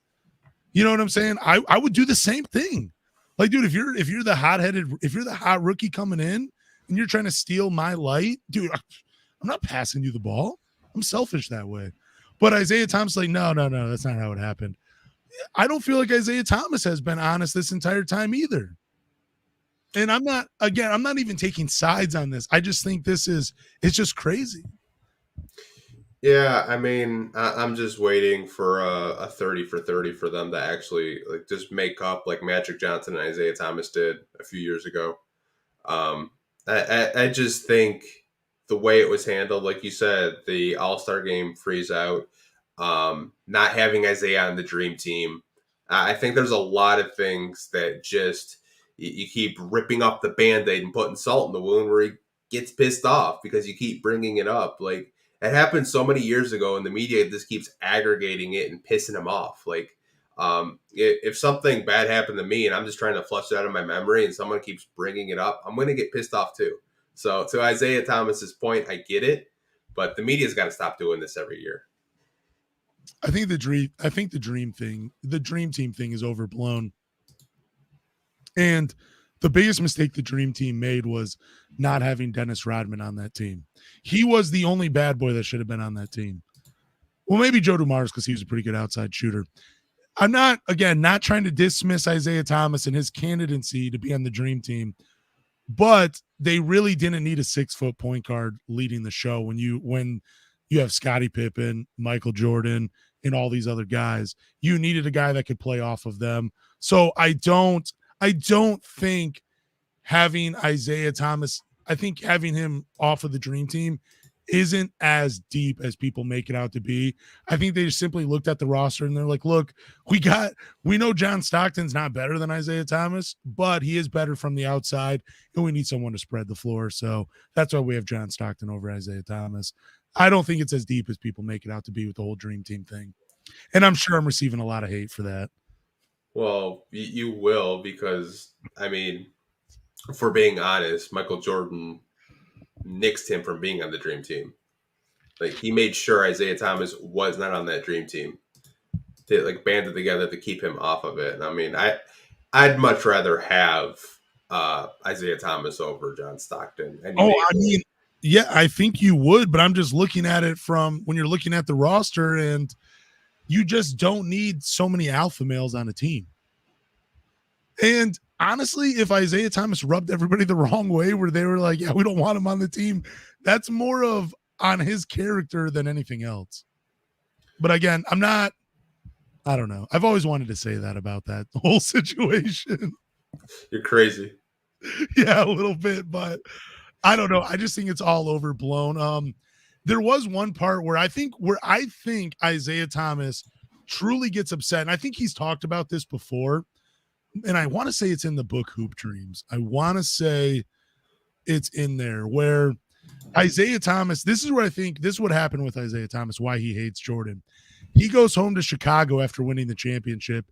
You know what I'm saying? I would do the same thing. Like, dude, if you're the hot rookie coming in and you're trying to steal my light, dude, I'm not passing you the ball. I'm selfish that way. But Isiah Thomas, like, no, that's not how it happened. I don't feel like Isiah Thomas has been honest this entire time either. And I'm not even taking sides on this. I just think it's just crazy. Yeah, I mean, I'm just waiting for a 30 for 30 for them to actually like just make up like Magic Johnson and Isiah Thomas did a few years ago. I just think the way it was handled, like you said, the All-Star game freeze out, not having Isiah on the dream team. I think there's a lot of things that just you keep ripping up the Band-Aid and putting salt in the wound where he gets pissed off because you keep bringing it up. Like, it happened so many years ago, and the media just keeps aggregating it and pissing him off. Like, if something bad happened to me and I'm just trying to flush it out of my memory and someone keeps bringing it up, I'm going to get pissed off too. So to Isiah Thomas's point, I get it, but the media's got to stop doing this every year. I think the dream team thing is overblown. And the biggest mistake the dream team made was not having Dennis Rodman on that team. He was the only bad boy that should have been on that team. Well, maybe Joe Dumars because he was a pretty good outside shooter. I'm not trying to dismiss Isiah Thomas and his candidacy to be on the dream team, but they really didn't need a 6-foot point guard leading the show when you have Scottie Pippen, Michael Jordan, and all these other guys. You needed a guy that could play off of them. So I don't think having Isiah Thomas, I think having him off of the dream team isn't as deep as people make it out to be. I think they just simply looked at the roster and they're like, look, we know John Stockton's not better than Isiah Thomas, but he is better from the outside and we need someone to spread the floor. So that's why we have John Stockton over Isiah Thomas. I don't think it's as deep as people make it out to be with the whole dream team thing. And I'm sure I'm receiving a lot of hate for that. Well, you will, because, I mean, for being honest, Michael Jordan nixed him from being on the dream team. Like, he made sure Isiah Thomas was not on that dream team. They like banded together to keep him off of it. And I mean, I'd much rather have Isiah Thomas over John Stockton. Yeah, I think you would, but I'm just looking at it from when you're looking at the roster, and you just don't need so many alpha males on a team. And honestly, if Isiah Thomas rubbed everybody the wrong way where they were like, yeah, we don't want him on the team, that's more of on his character than anything else. But again, I don't know. I've always wanted to say that about that whole situation. You're crazy. Yeah, a little bit, but I don't know. I just think it's all overblown. There was one part where I think Isiah Thomas truly gets upset. And I think he's talked about this before. And I want to say it's in the book Hoop Dreams. I want to say it's in there where Isiah Thomas, this is what happened with Isiah Thomas, why he hates Jordan. He goes home to Chicago after winning the championship,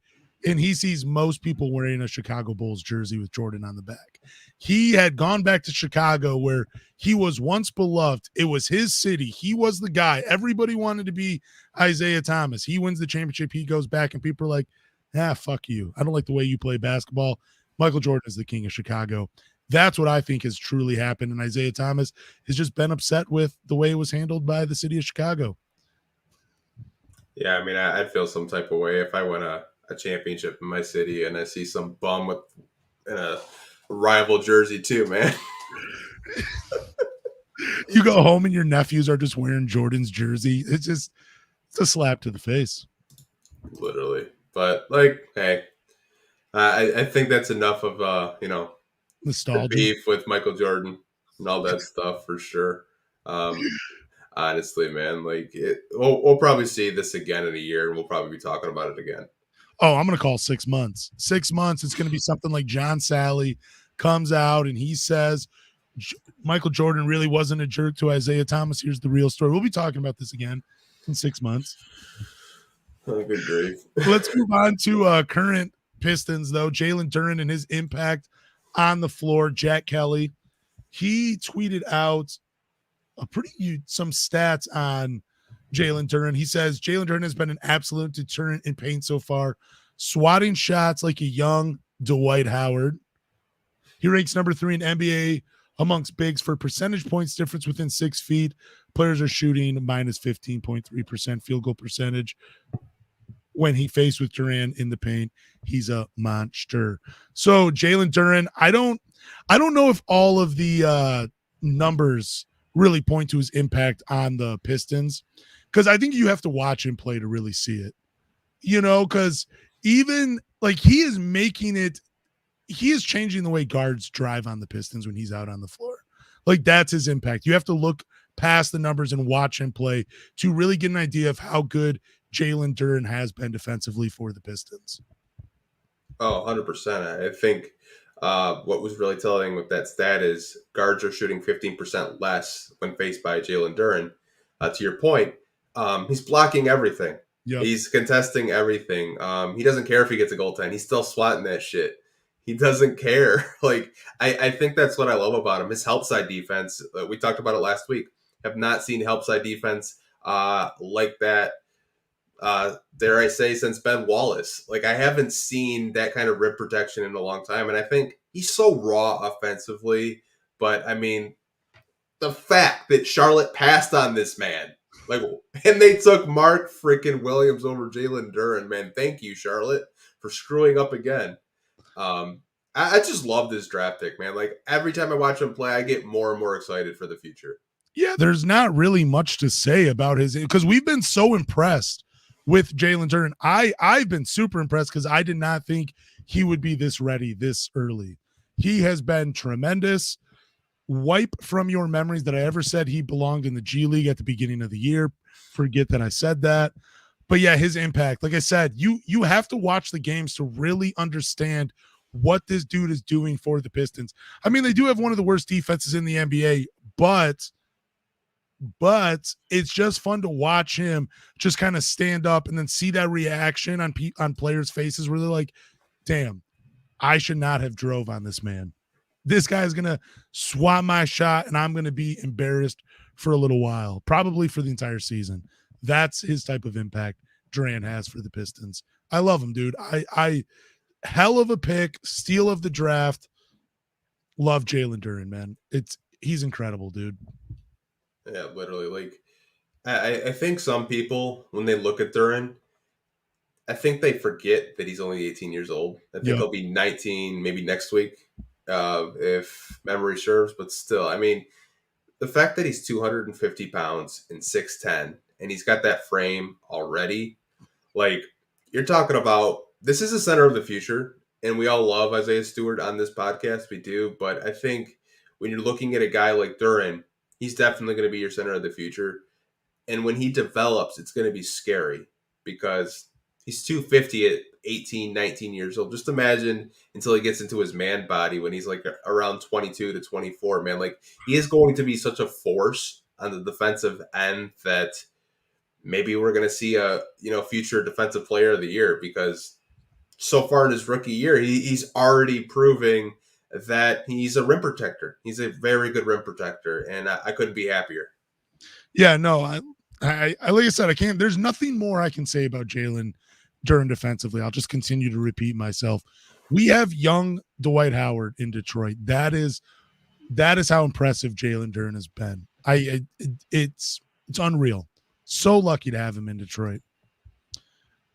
and he sees most people wearing a Chicago Bulls jersey with Jordan on the back. He had gone back to Chicago where he was once beloved. It was his city. He was the guy. Everybody wanted to be Isiah Thomas. He wins the championship. He goes back, and people are like, fuck you. I don't like the way you play basketball. Michael Jordan is the king of Chicago. That's what I think has truly happened. And Isiah Thomas has just been upset with the way it was handled by the city of Chicago. Yeah, I mean, I'd feel some type of way if I win a championship in my city and I see some bum in a rival jersey too, man. You go home and your nephews are just wearing Jordan's jersey. It's a slap to the face. Literally. But, like, hey, I think that's enough of, nostalgia, beef with Michael Jordan and all that stuff for sure. Honestly, man, like, we'll probably see this again in a year, and we'll probably be talking about it again. Oh, I'm going to call 6 months. 6 months, it's going to be something like John Sally comes out and he says Michael Jordan really wasn't a jerk to Isiah Thomas. Here's the real story. We'll be talking about this again in 6 months. Oh, good grief. Let's move on to current Pistons, though. Jalen Duren and his impact on the floor, Jack Kelly, he tweeted out some stats on Jalen Duren. He says Jalen Duren has been an absolute deterrent in paint so far, swatting shots like a young Dwight Howard. He ranks number 3 in NBA amongst bigs for percentage points difference within 6 feet. Players are shooting minus 15.3% field goal percentage. When he faced with Duren in the paint, he's a monster. So Jalen Duren, I don't know if all of the numbers really point to his impact on the Pistons, because I think you have to watch him play to really see it. Because even like he is changing the way guards drive on the Pistons when he's out on the floor. Like that's his impact. You have to look past the numbers and watch him play to really get an idea of how good Jalen Duren has been defensively for the Pistons. Oh, 100%. I think what was really telling with that stat is guards are shooting 15% less when faced by Jalen Duren. To your point, he's blocking everything. Yep. He's contesting everything. He doesn't care if he gets a goaltend. He's still swatting that shit. He doesn't care. Like, I think that's what I love about him. His help side defense, we talked about it last week, have not seen help side defense like that. Dare I say, since Ben Wallace. Like, I haven't seen that kind of rim protection in a long time. And I think he's so raw offensively. But, I mean, the fact that Charlotte passed on this man, like, and they took Mark freaking Williams over Jalen Duren, man. Thank you, Charlotte, for screwing up again. I just love this draft pick, man. Like, every time I watch him play, I get more and more excited for the future. Yeah, there's not really much to say about his, because we've been so impressed with Jalen Duren. I've been super impressed because I did not think he would be this ready this early. He has been tremendous. Wipe from your memories that I ever said he belonged in the G League at the beginning of the year. Forget that I said that. But yeah, his impact, like I said, you have to watch the games to really understand what this dude is doing for the Pistons. I mean, they do have one of the worst defenses in the NBA, but it's just fun to watch him just kind of stand up and then see that reaction on players' faces where they're like, damn, I should not have drove on this man. This guy's going to swat my shot and I'm going to be embarrassed for a little while, probably for the entire season. That's his type of impact Duren has for the Pistons. I love him, dude. I hell of a pick, steal of the draft. Love Jalen Duren, man. He's incredible, dude. Yeah, literally. Like, I think some people, when they look at Duren, I think they forget that he's only 18 years old. I think he'll be 19 maybe next week, if memory serves. But still, I mean, the fact that he's 250 pounds and 6'10", and he's got that frame already, like, you're talking about, this is the center of the future. And we all love Isaiah Stewart on this podcast. We do. But I think when you're looking at a guy like Duren, he's definitely going to be your center of the future. And when he develops, it's going to be scary because he's 250 at 18, 19 years old. Just imagine until he gets into his man body when he's like around 22 to 24, man. Like, he is going to be such a force on the defensive end that maybe we're going to see a, future defensive player of the year, because so far in his rookie year, he's already proving that he's a rim protector. He's a very good rim protector, and I couldn't be happier. Yeah, no, I like I said, there's nothing more I can say about Jalen Duren defensively. I'll just continue to repeat myself. We have young Dwight Howard in Detroit. That is how impressive Jalen Duren has been. It's unreal. So lucky to have him in Detroit.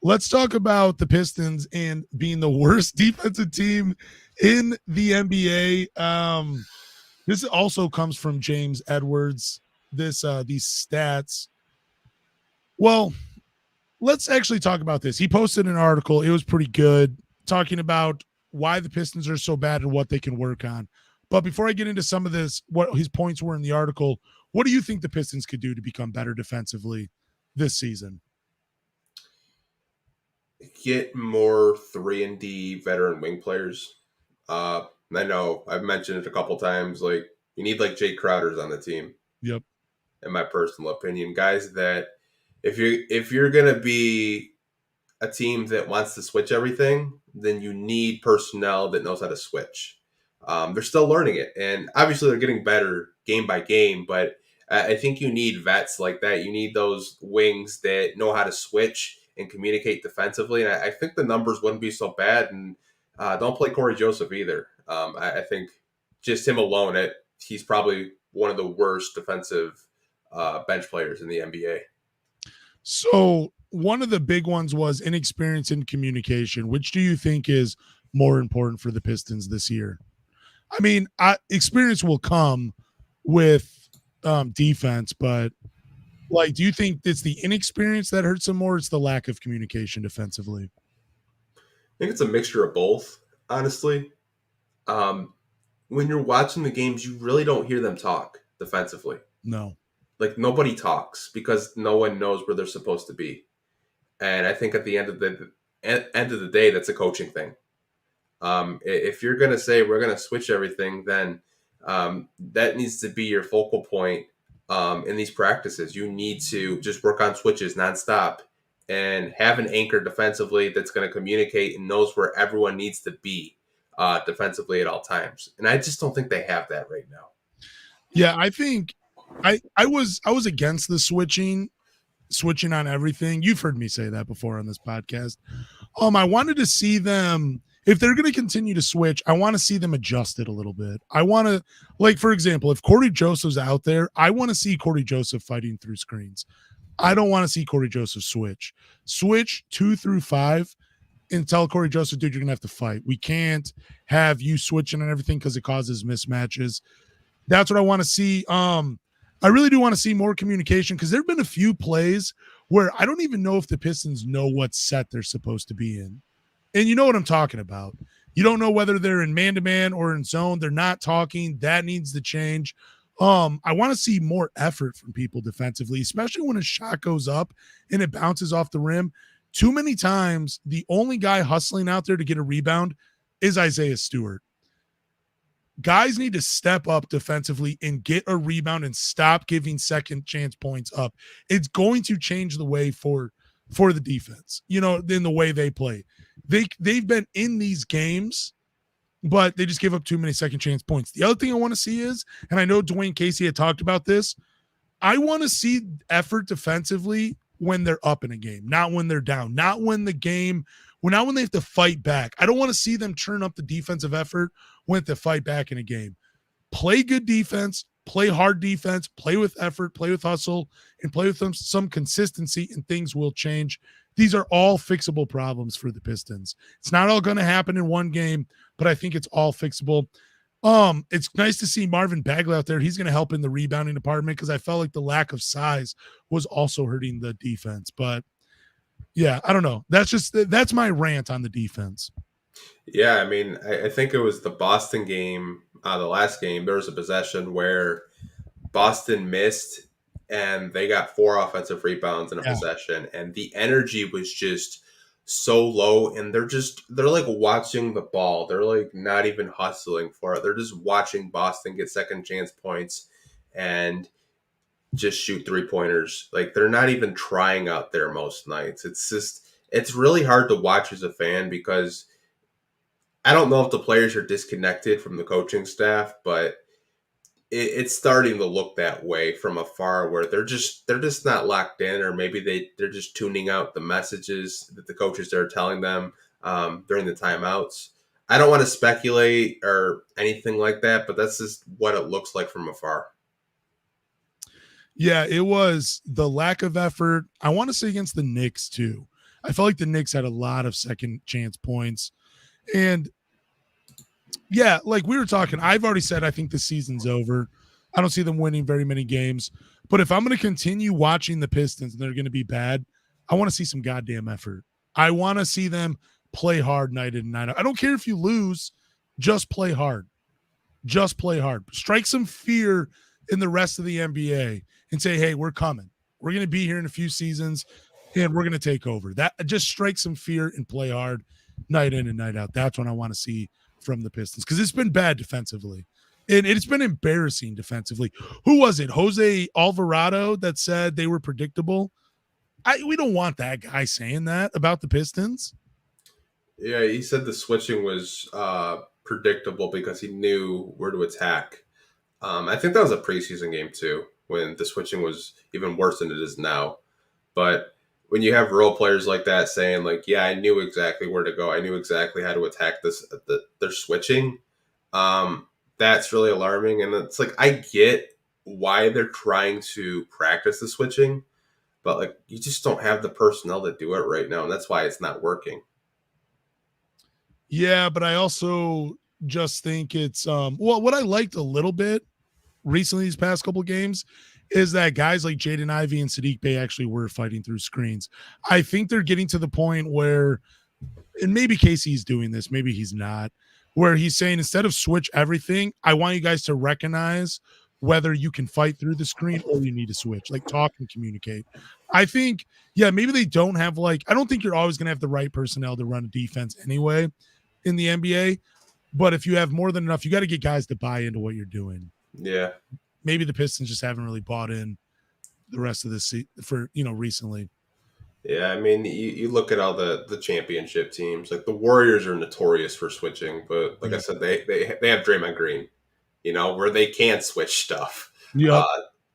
Let's talk about the Pistons and being the worst defensive team in the NBA. This also comes from James Edwards. These stats. Well, let's actually talk about this. He posted an article. It was pretty good, talking about why the Pistons are so bad and what they can work on. But before I get into some of this, what his points were in the article, what do you think the Pistons could do to become better defensively this season? Get more 3-and-D veteran wing players. I know I've mentioned it a couple times. Like, you need like Jay Crowder's on the team. Yep. In my personal opinion, guys that if you're gonna be a team that wants to switch everything, then you need personnel that knows how to switch. They're still learning it, and obviously they're getting better game by game. But I think you need vets like that. You need those wings that know how to switch and communicate defensively. And I think the numbers wouldn't be so bad. And don't play Corey Joseph either. I think just him alone, he's probably one of the worst defensive bench players in the NBA. So one of the big ones was inexperience in communication. Which do you think is more important for the Pistons this year? I mean, experience will come with defense, but like, do you think it's the inexperience that hurts them, or it's the lack of communication defensively? I think it's a mixture of both, honestly. When you're watching the games, you really don't hear them talk defensively. No. Like, nobody talks because no one knows where they're supposed to be. And I think at the end of the day, that's a coaching thing. If you're going to say we're going to switch everything, then that needs to be your focal point in these practices. You need to just work on switches nonstop and have an anchor defensively that's going to communicate and knows where everyone needs to be defensively at all times. And I just don't think they have that right now. Yeah, I think I was against the switching on everything. You've heard me say that before on this podcast. I wanted to see them, if they're going to continue to switch, I want to see them adjust it a little bit. I want to, like, for example, if Corey Joseph's out there, I want to see Corey Joseph fighting through screens. I don't want to see Corey Joseph switch 2 through 5 and tell Corey Joseph, dude, you're going to have to fight. We can't have you switching and everything because it causes mismatches. That's what I want to see. I really do want to see more communication because there have been a few plays where I don't even know if the Pistons know what set they're supposed to be in. And you know what I'm talking about. You don't know whether they're in man-to-man or in zone. They're not talking. That needs to change. I want to see more effort from people defensively, especially when a shot goes up and it bounces off the rim. Too many times, the only guy hustling out there to get a rebound is Isaiah Stewart. Guys need to step up defensively and get a rebound and stop giving second chance points up. It's going to change the way for the defense, in the way they play. They've been in these games, but they just give up too many second chance points. The other thing I want to see is, and I know Dwayne Casey had talked about this, I want to see effort defensively when they're up in a game, not when they're down, not when they have to fight back. I don't want to see them turn up the defensive effort when they fight back in a game. Play good defense, play hard defense, play with effort, play with hustle, and play with some consistency, and things will change. These are all fixable problems for the Pistons. It's not all going to happen in one game, but I think it's all fixable. It's nice to see Marvin Bagley out there. He's going to help in the rebounding department because I felt like the lack of size was also hurting the defense. But yeah, I don't know. That's my rant on the defense. Yeah, I mean, I think it was the Boston game, the last game. There was a possession where Boston missed and they got 4 offensive rebounds in a possession, and the energy was just so low, and they're like watching the ball. They're like not even hustling for it. They're just watching Boston get second chance points and just shoot 3-pointers. Like, they're not even trying out there most nights. It's really hard to watch as a fan because I don't know if the players are disconnected from the coaching staff, but it's starting to look that way from afar, where they're just not locked in, or maybe they're just tuning out the messages that the coaches are telling them during the timeouts. I don't want to speculate or anything like that, but that's just what it looks like from afar. Yeah, it was the lack of effort. I want to say against the Knicks too. I felt like the Knicks had a lot of second chance points. And yeah, like we were talking, I've already said I think the season's over. I don't see them winning very many games. But if I'm going to continue watching the Pistons and they're going to be bad, I want to see some goddamn effort. I want to see them play hard night in and night out. I don't care if you lose, just play hard. Just play hard. Strike some fear in the rest of the NBA and say, hey, we're coming. We're going to be here in a few seasons and we're going to take over. That just strike some fear and play hard night in and night out. That's what I want to see from the Pistons, because it's been bad defensively. And it's been embarrassing defensively. Who was it? Jose Alvarado that said they were predictable? We don't want that guy saying that about the Pistons. Yeah, he said the switching was predictable because he knew where to attack. I think that was a preseason game too, when the switching was even worse than it is now. But when you have role players like that saying, like, yeah, I knew exactly where to go, I knew exactly how to attack this, they're switching, that's really alarming. And it's like, I get why they're trying to practice the switching, but like, you just don't have the personnel to do it right now. And that's why it's not working. Yeah, but I also just think it's well, what I liked a little bit recently these past couple games is that guys like Jaden Ivey and Sadiq Bey actually were fighting through screens. I think they're getting to the point where, and maybe Casey's doing this, maybe he's not, where he's saying instead of switch everything, I want you guys to recognize whether you can fight through the screen or you need to switch, like talk and communicate. I think, yeah, maybe they don't have like, I don't think you're always going to have the right personnel to run a defense anyway in the NBA. But if you have more than enough, you got to get guys to buy into what you're doing. Yeah. Maybe the Pistons just haven't really bought in the rest of this for, recently. Yeah, I mean, you look at all the championship teams. Like the Warriors are notorious for switching, but like I said, they have Draymond Green, where they can switch stuff. Yep.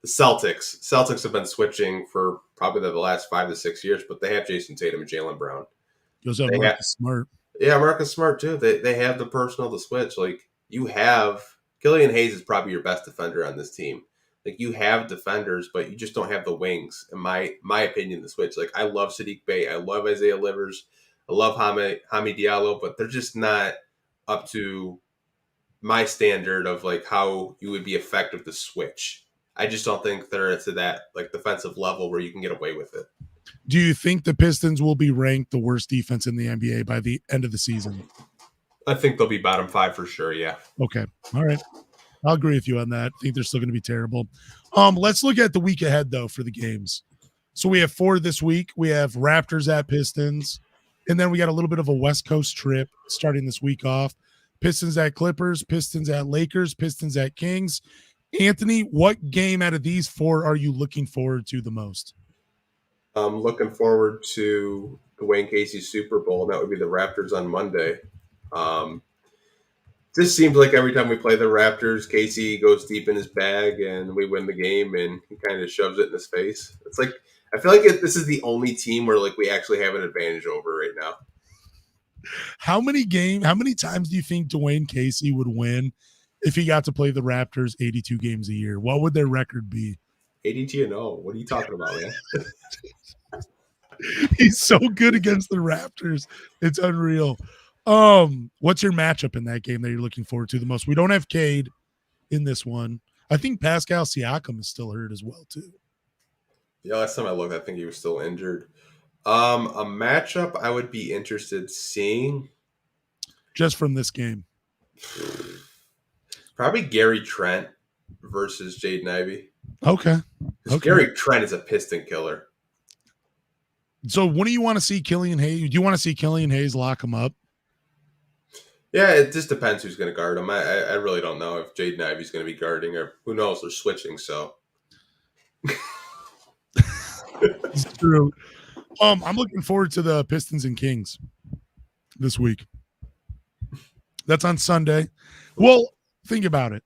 The Celtics have been switching for probably the last 5 to 6 years, but they have Jason Tatum and Jaylen Brown. Goes up Marcus Smart. Yeah, Marcus Smart too. They have the personnel to switch. Like you have Killian Hayes is probably your best defender on this team. Like you have defenders, but you just don't have the wings. In my opinion, the switch. Like I love Sadiq Bey, I love Isaiah Livers, I love Hami Diallo, but they're just not up to my standard of like how you would be effective to switch. I just don't think they're to that like defensive level where you can get away with it. Do you think the Pistons will be ranked the worst defense in the NBA by the end of the season? I think they'll be bottom 5 for sure. Yeah. Okay. All right. I'll agree with you on that. I think they're still going to be terrible. Let's look at the week ahead, though, for the games. So we have 4 this week. We have Raptors at Pistons. And then we got a little bit of a West Coast trip starting this week off. Pistons at Clippers, Pistons at Lakers, Pistons at Kings. Anthony, what game out of these 4 are you looking forward to the most? I'm looking forward to Dwayne Casey's Super Bowl, and that would be the Raptors on Monday. This seems like every time we play the Raptors, Casey goes deep in his bag and we win the game, and he kind of shoves it in his face. It's like I feel like this is the only team where like we actually have an advantage over right now. How many times do you think Dwayne Casey would win if he got to play the Raptors 82 games a year? What would their record be? 82-0. What are you talking about, man? He's so good against the Raptors. It's unreal. What's your matchup in that game that you're looking forward to the most? We don't have Cade in this one. I think Pascal Siakam is still hurt as well, too. Yeah, last time I looked, I think he was still injured. A matchup I would be interested seeing. Just from this game. Probably Gary Trent versus Jaden Ivey. Okay. Gary Trent is a piston killer. So when do you want to see Killian Hayes? Do you want to see Killian Hayes lock him up? Yeah, it just depends who's going to guard him. I really don't know if Jaden Ivey's going to be guarding, or who knows, they're switching, so. It's true. I'm looking forward to the Pistons and Kings this week. That's on Sunday. Well, think about it.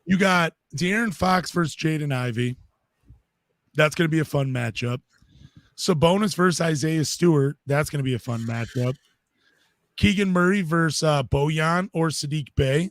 You got De'Aaron Fox versus Jaden Ivey. That's going to be a fun matchup. Sabonis versus Isaiah Stewart. That's going to be a fun matchup. Keegan Murray versus Bojan or Sadiq Bey.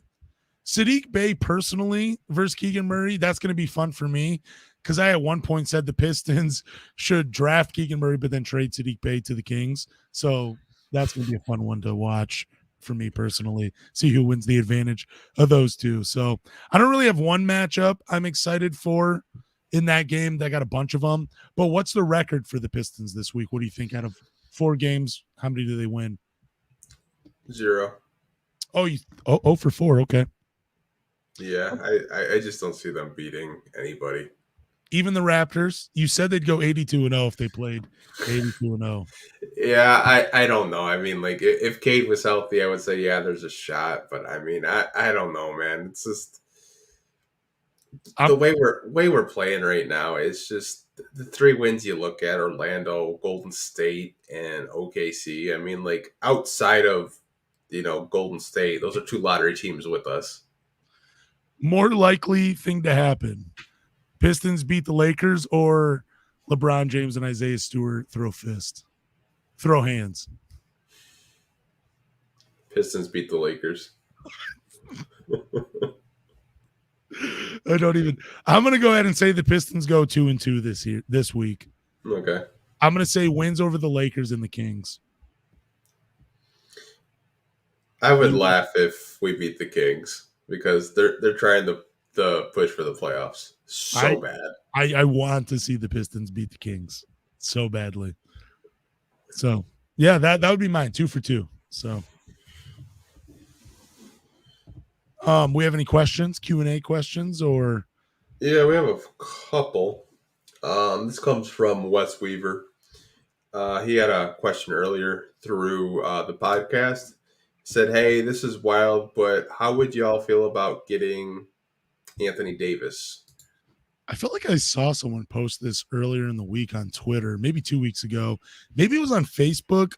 Sadiq Bey personally versus Keegan Murray. That's going to be fun for me because I at one point said the Pistons should draft Keegan Murray but then trade Sadiq Bey to the Kings. So that's going to be a fun one to watch for me personally. See who wins the advantage of those two. So I don't really have one matchup I'm excited for in that game. They got a bunch of them. But what's the record for the Pistons this week? What do you think out of 4 games? How many do they win? 0. Oh, for 4. Okay. Yeah, I just don't see them beating anybody. Even the Raptors? You said they'd go 82-0 if they played 82-0. Yeah, I don't know. I mean, like, if Cade was healthy, I would say, yeah, there's a shot. But, I mean, I don't know, man. It's just the way we're playing right now. It's just the 3 wins you look at, Orlando, Golden State, and OKC. I mean, like, outside of Golden State. Those are two lottery teams with us. More likely thing to happen: Pistons beat the Lakers, or LeBron James and Isaiah Stewart throw hands. Pistons beat the Lakers. I'm going to go ahead and say the Pistons go 2-2 this week. Okay. I'm going to say wins over the Lakers and the Kings. I would laugh if we beat the Kings because they're trying to push for the playoffs so bad. I want to see the Pistons beat the Kings so badly. So, yeah, that would be mine. 2 for 2. So, we have any questions, Q&A questions, or? Yeah, we have a couple. This comes from Wes Weaver. He had a question earlier through the podcast. He said, "Hey, this is wild, but how would y'all feel about getting Anthony Davis?" I felt like I saw someone post this earlier in the week on Twitter, maybe 2 weeks ago. Maybe it was on Facebook.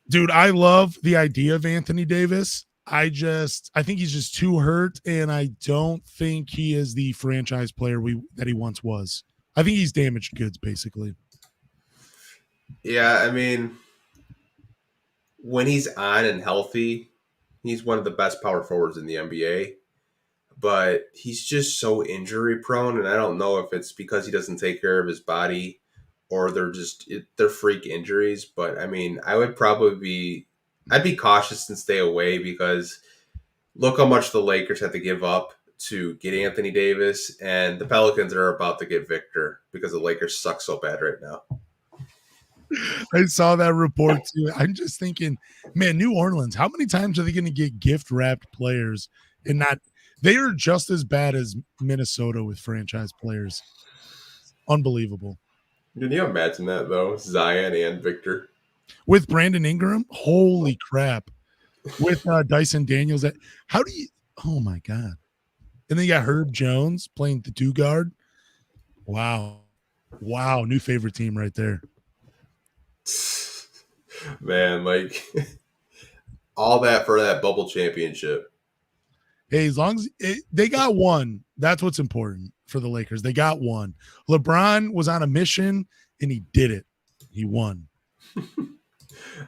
Dude, I love the idea of Anthony Davis. I think he's just too hurt, and I don't think he is the franchise player that he once was. I think he's damaged goods, basically. Yeah, I mean, when he's on and healthy, he's one of the best power forwards in the NBA. But he's just so injury prone, and I don't know if it's because he doesn't take care of his body or they're freak injuries. But I mean, I'd be cautious and stay away because look how much the Lakers had to give up to get Anthony Davis, and the Pelicans are about to get Victor because the Lakers suck so bad right now. I saw that report too. I'm just thinking, man, New Orleans, how many times are they going to get gift wrapped players and not? They are just as bad as Minnesota with franchise players. Unbelievable. Can you imagine that though? Zion and Victor with Brandon Ingram. Holy crap! With Dyson Daniels. How do you? Oh my god! And then you got Herb Jones playing the 2 guard. Wow, new favorite team right there. Man, like all that for that bubble championship. Hey, as long as they got one, that's what's important for the Lakers. They got one. LeBron was on a mission, and he did it. He won.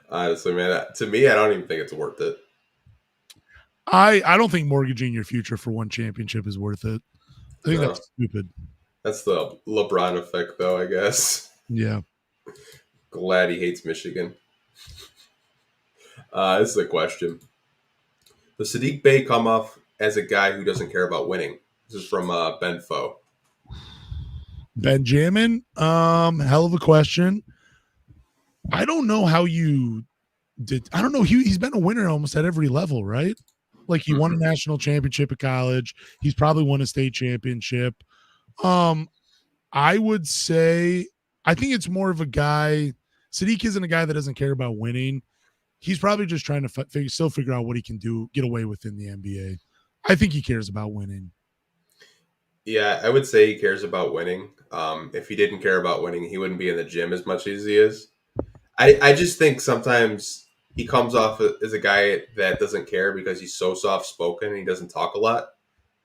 Honestly, man, to me, I don't even think it's worth it. I don't think mortgaging your future for one championship is worth it. I think that's stupid. That's the LeBron effect, though, I guess. Yeah. Glad he hates Michigan. This is a question. Does Saddiq Bey come off as a guy who doesn't care about winning? This is from Ben Foe. Benjamin, hell of a question. I don't know how you did. I don't know. He's been a winner almost at every level, right? Like he won a national championship at college. He's probably won a state championship. I would say, I think it's more of a guy. Saddiq isn't a guy that doesn't care about winning. He's probably just trying to still figure out what he can do, get away with in the NBA. I think he cares about winning. Yeah, I would say he cares about winning. If he didn't care about winning, he wouldn't be in the gym as much as he is. I just think sometimes he comes off as a guy that doesn't care because he's so soft-spoken and he doesn't talk a lot.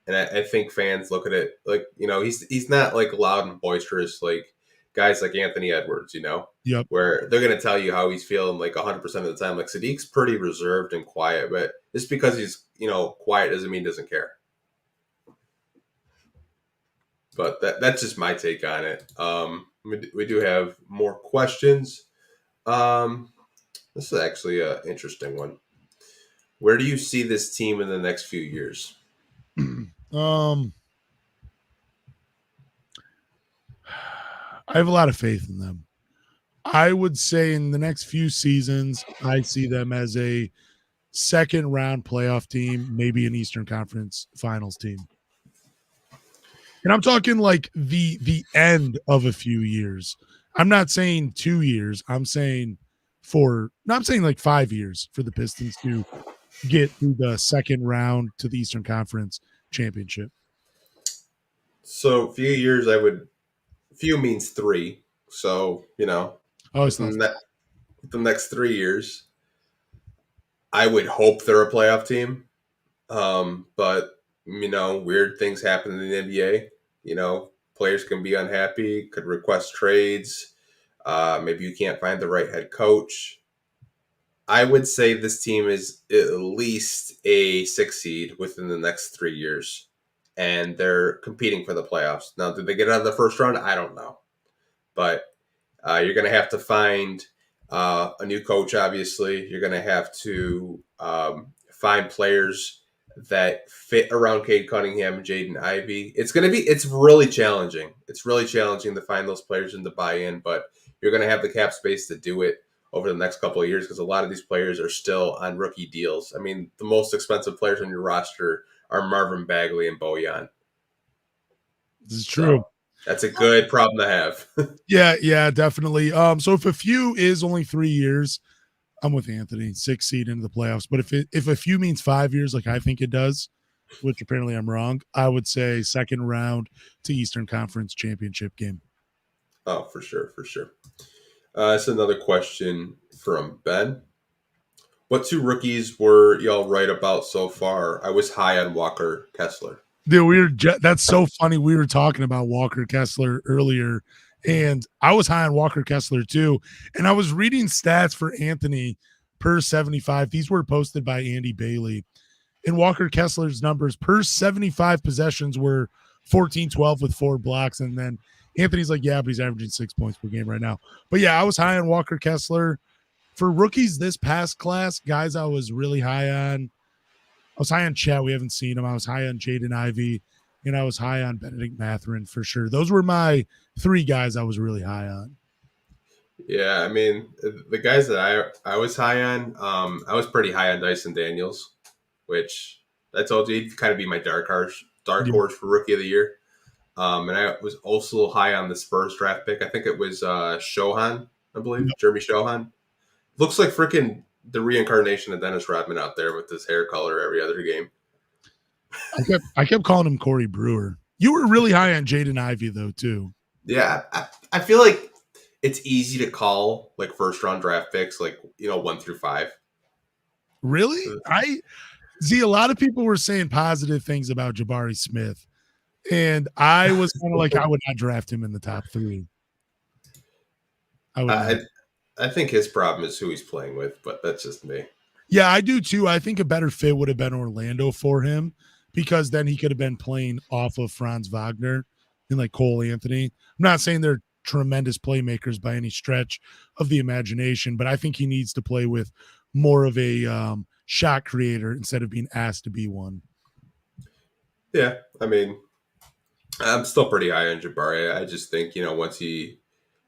And I think fans look at it like, he's not like loud and boisterous like guys like Anthony Edwards, Yep. Where they're going to tell you how he's feeling like 100% of the time. Like Saddiq's pretty reserved and quiet, but just because he's, quiet doesn't mean he doesn't care. But that's just my take on it. We do have more questions. This is actually an interesting one. Where do you see this team in the next few years? I have a lot of faith in them. I would say in the next few seasons, I see them as a second round playoff team, maybe an Eastern Conference Finals team. And I'm talking like the end of a few years. I'm not saying 2 years. I'm saying like 5 years for the Pistons to get through the second round to the Eastern Conference Championship. So few years, few means 3. So, it's not the next 3 years, I would hope they're a playoff team. But, weird things happen in the NBA. Players can be unhappy, could request trades. Maybe you can't find the right head coach. I would say this team is at least a 6 seed within the next 3 years, and they're competing for the playoffs. Now, did they get out of the first round? I don't know. But you're going to have to find a new coach, obviously. You're going to have to find players that fit around Cade Cunningham and Jaden Ivey. It's really challenging. It's really challenging to find those players and to buy in, but you're going to have the cap space to do it over the next couple of years because a lot of these players are still on rookie deals. I mean, the most expensive players on your roster are Marvin Bagley and Bojan. This is true. So that's a good problem to have. Yeah, definitely. So if a few is only 3 years, I'm with Anthony, 6 seed into the playoffs. But if a few means 5 years, like I think it does, which apparently I'm wrong, I would say second round to Eastern Conference championship game. Oh, for sure. That's another question from Ben. What 2 rookies were y'all right about so far? I was high on Walker Kessler. Dude, that's so funny. We were talking about Walker Kessler earlier, and I was high on Walker Kessler too. And I was reading stats for Anthony per 75. These were posted by Andy Bailey. And Walker Kessler's numbers per 75 possessions were 14-12 with 4 blocks. And then Anthony's like, yeah, but he's averaging 6 points per game right now. But yeah, I was high on Walker Kessler. For rookies this past class, guys I was really high on. I was high on Chet. We haven't seen him. I was high on Jaden Ivey. And I was high on Benedict Mathurin for sure. Those were my 3 guys I was really high on. Yeah, I mean, the guys that I was high on, I was pretty high on Dyson Daniels, which I told you he'd kind of be my dark horse for Rookie of the Year. And I was also high on the Spurs draft pick. I think it was Shohan, I believe, Jeremy Shohan. Looks like freaking the reincarnation of Dennis Rodman out there with his hair color every other game. I kept calling him Corey Brewer. You were really high on Jaden Ivey, though, too. Yeah, I feel like it's easy to call like first round draft picks, like 1 through 5. Really? I see a lot of people were saying positive things about Jabari Smith, and I was kind of like, I would not draft him in the top 3. I think his problem is who he's playing with, but that's just me. Yeah, I do too. I think a better fit would have been Orlando for him because then he could have been playing off of Franz Wagner and like Cole Anthony. I'm not saying they're tremendous playmakers by any stretch of the imagination, but I think he needs to play with more of a shot creator instead of being asked to be one. Yeah, I mean, I'm still pretty high on Jabari. I just think, once he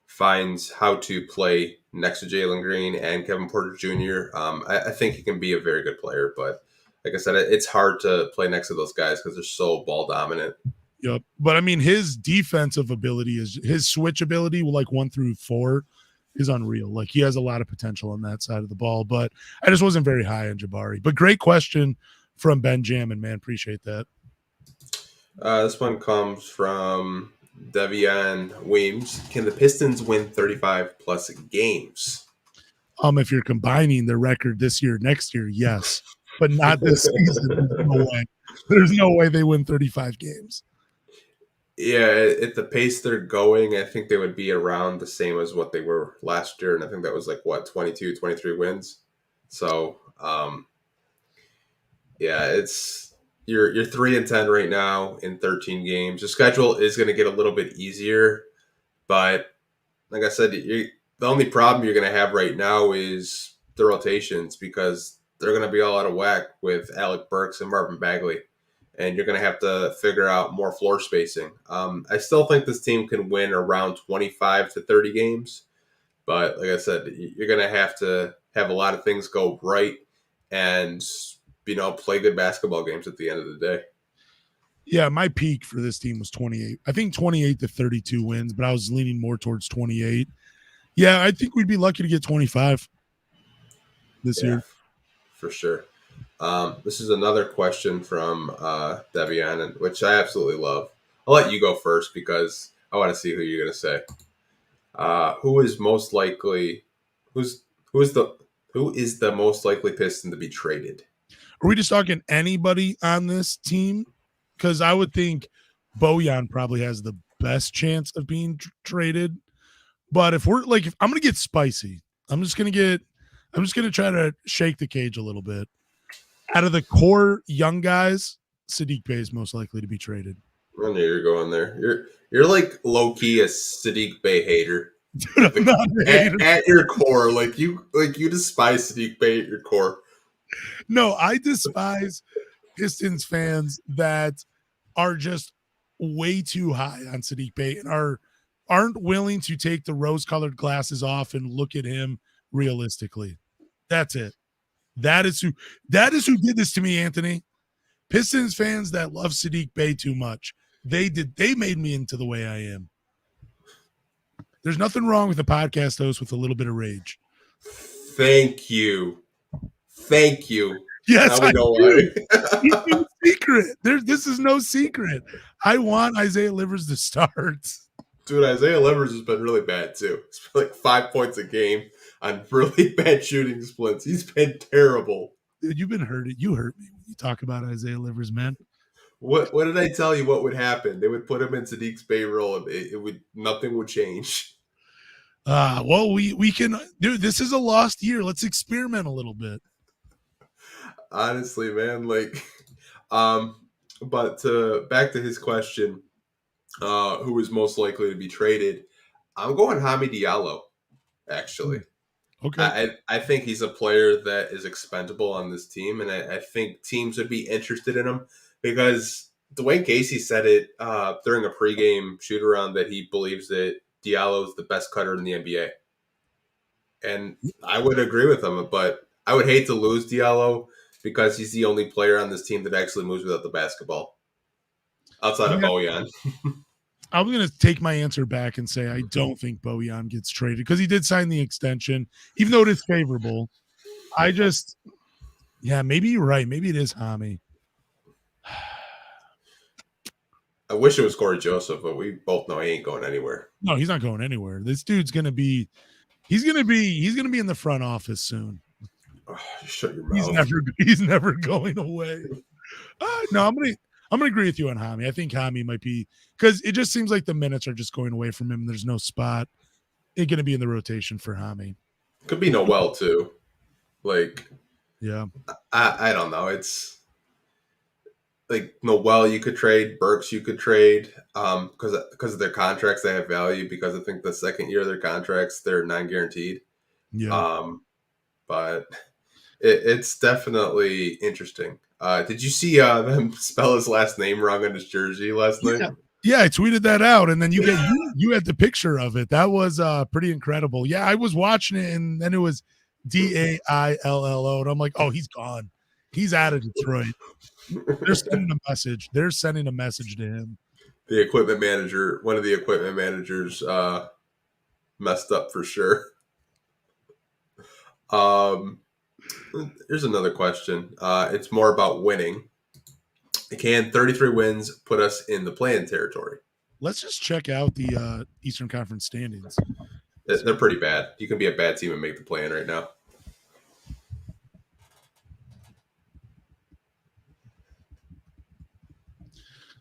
finds how to play next to Jalen Green and Kevin Porter Jr., I think he can be a very good player. But like I said, it's hard to play next to those guys because they're so ball dominant. Yep. But I mean, his defensive ability his switch ability, like 1 through 4, is unreal. Like he has a lot of potential on that side of the ball, but I just wasn't very high on Jabari. But great question from Ben Jammin, man. Appreciate that. This one comes from Devian Weems. Can the Pistons win 35 plus games? If you're combining their record this year, next year, yes, but not this season. There's no way. There's no way they win 35 games. Yeah, at the pace they're going, I think they would be around the same as what they were last year. And I think that was 22, 23 wins. So, yeah, it's you're 3-10 right now in 13 games. The schedule is going to get a little bit easier, but like I said, the only problem you're going to have right now is the rotations because they're going to be all out of whack with Alec Burks and Marvin Bagley. And you're going to have to figure out more floor spacing. I still think this team can win around 25 to 30 games. But like I said, you're going to have a lot of things go right and, play good basketball games at the end of the day. Yeah, my peak for this team was 28. I think 28 to 32 wins, but I was leaning more towards 28. Yeah, I think we'd be lucky to get 25 this year. For sure. This is another question from Devian, which I absolutely love. I'll let you go first because I want to see who you're going to say. Who is most likely? Who's the Who is the most likely Piston to be traded? Are we just talking anybody on this team? Because I would think Bojan probably has the best chance of being traded. But if I'm going to get spicy, I'm just going to try to shake the cage a little bit. Out of the core young guys, Saddiq Bey is most likely to be traded. I knew you're going there. You're like low key a Saddiq Bey hater. Dude, I'm not a hater. At your core, like you despise Saddiq Bey at your core. No, I despise Pistons fans that are just way too high on Saddiq Bey and aren't willing to take the rose-colored glasses off and look at him realistically. That's it. That is who did this to me, Anthony. Pistons fans that love Saddiq Bey too much. They made me into the way I am. There's nothing wrong with a podcast host with a little bit of rage. Thank you. Yes, now we know why. It's no secret. This is no secret. I want Isaiah Livers to start. Dude, Isaiah Livers has been really bad too. It's like 5 points a game on really bad shooting splits. He's been terrible. Dude, you've been hurt. You hurt me when you talk about Isaiah Livers, man. What did I tell you? What would happen? They would put him in Saddiq's Bey role. Nothing would change. Well, we can, dude. This is a lost year. Let's experiment a little bit. Honestly, man, but back to his question, who is most likely to be traded? I'm going Hamid Diallo, actually. Okay. I think he's a player that is expendable on this team, and I think teams would be interested in him because Dwayne Casey said it during a pregame shoot-around that he believes that Diallo is the best cutter in the NBA. And I would agree with him, but I would hate to lose Diallo because he's the only player on this team that actually moves without the basketball. Outside of Bojan. I'm going to take my answer back and say I don't think Bojan gets traded because he did sign the extension, even though it is favorable. Maybe you're right. Maybe it is Hami. I wish it was Corey Joseph, but we both know he ain't going anywhere. No, he's not going anywhere. This dude's going to be he's going to be in the front office soon. Oh, shut your mouth. He's never going away. No, I'm gonna agree with you on Hami. I think Hami might be because it just seems like the minutes are just going away from him. There's no spot. It's gonna be in the rotation for Hami. Could be Noel too. Yeah. I don't know. It's like Noel you could trade, Burks you could trade, because of their contracts they have value because I think the second year of their contracts they're non-guaranteed. Yeah. But it's definitely interesting. Did you see them spell his last name wrong on his jersey last night? Yeah, I tweeted that out, and then you had the picture of it. That was pretty incredible. Yeah, I was watching it, and then it was Daillo, and I'm like, oh, he's gone. He's out of Detroit. They're sending a message. They're sending a message to him. The equipment manager, one of the equipment managers, messed up for sure. Here's another question. It's more about winning. Can 33 wins put us in the play-in territory? Let's just check out the Eastern Conference standings. They're pretty bad. You can be a bad team and make the play-in right now.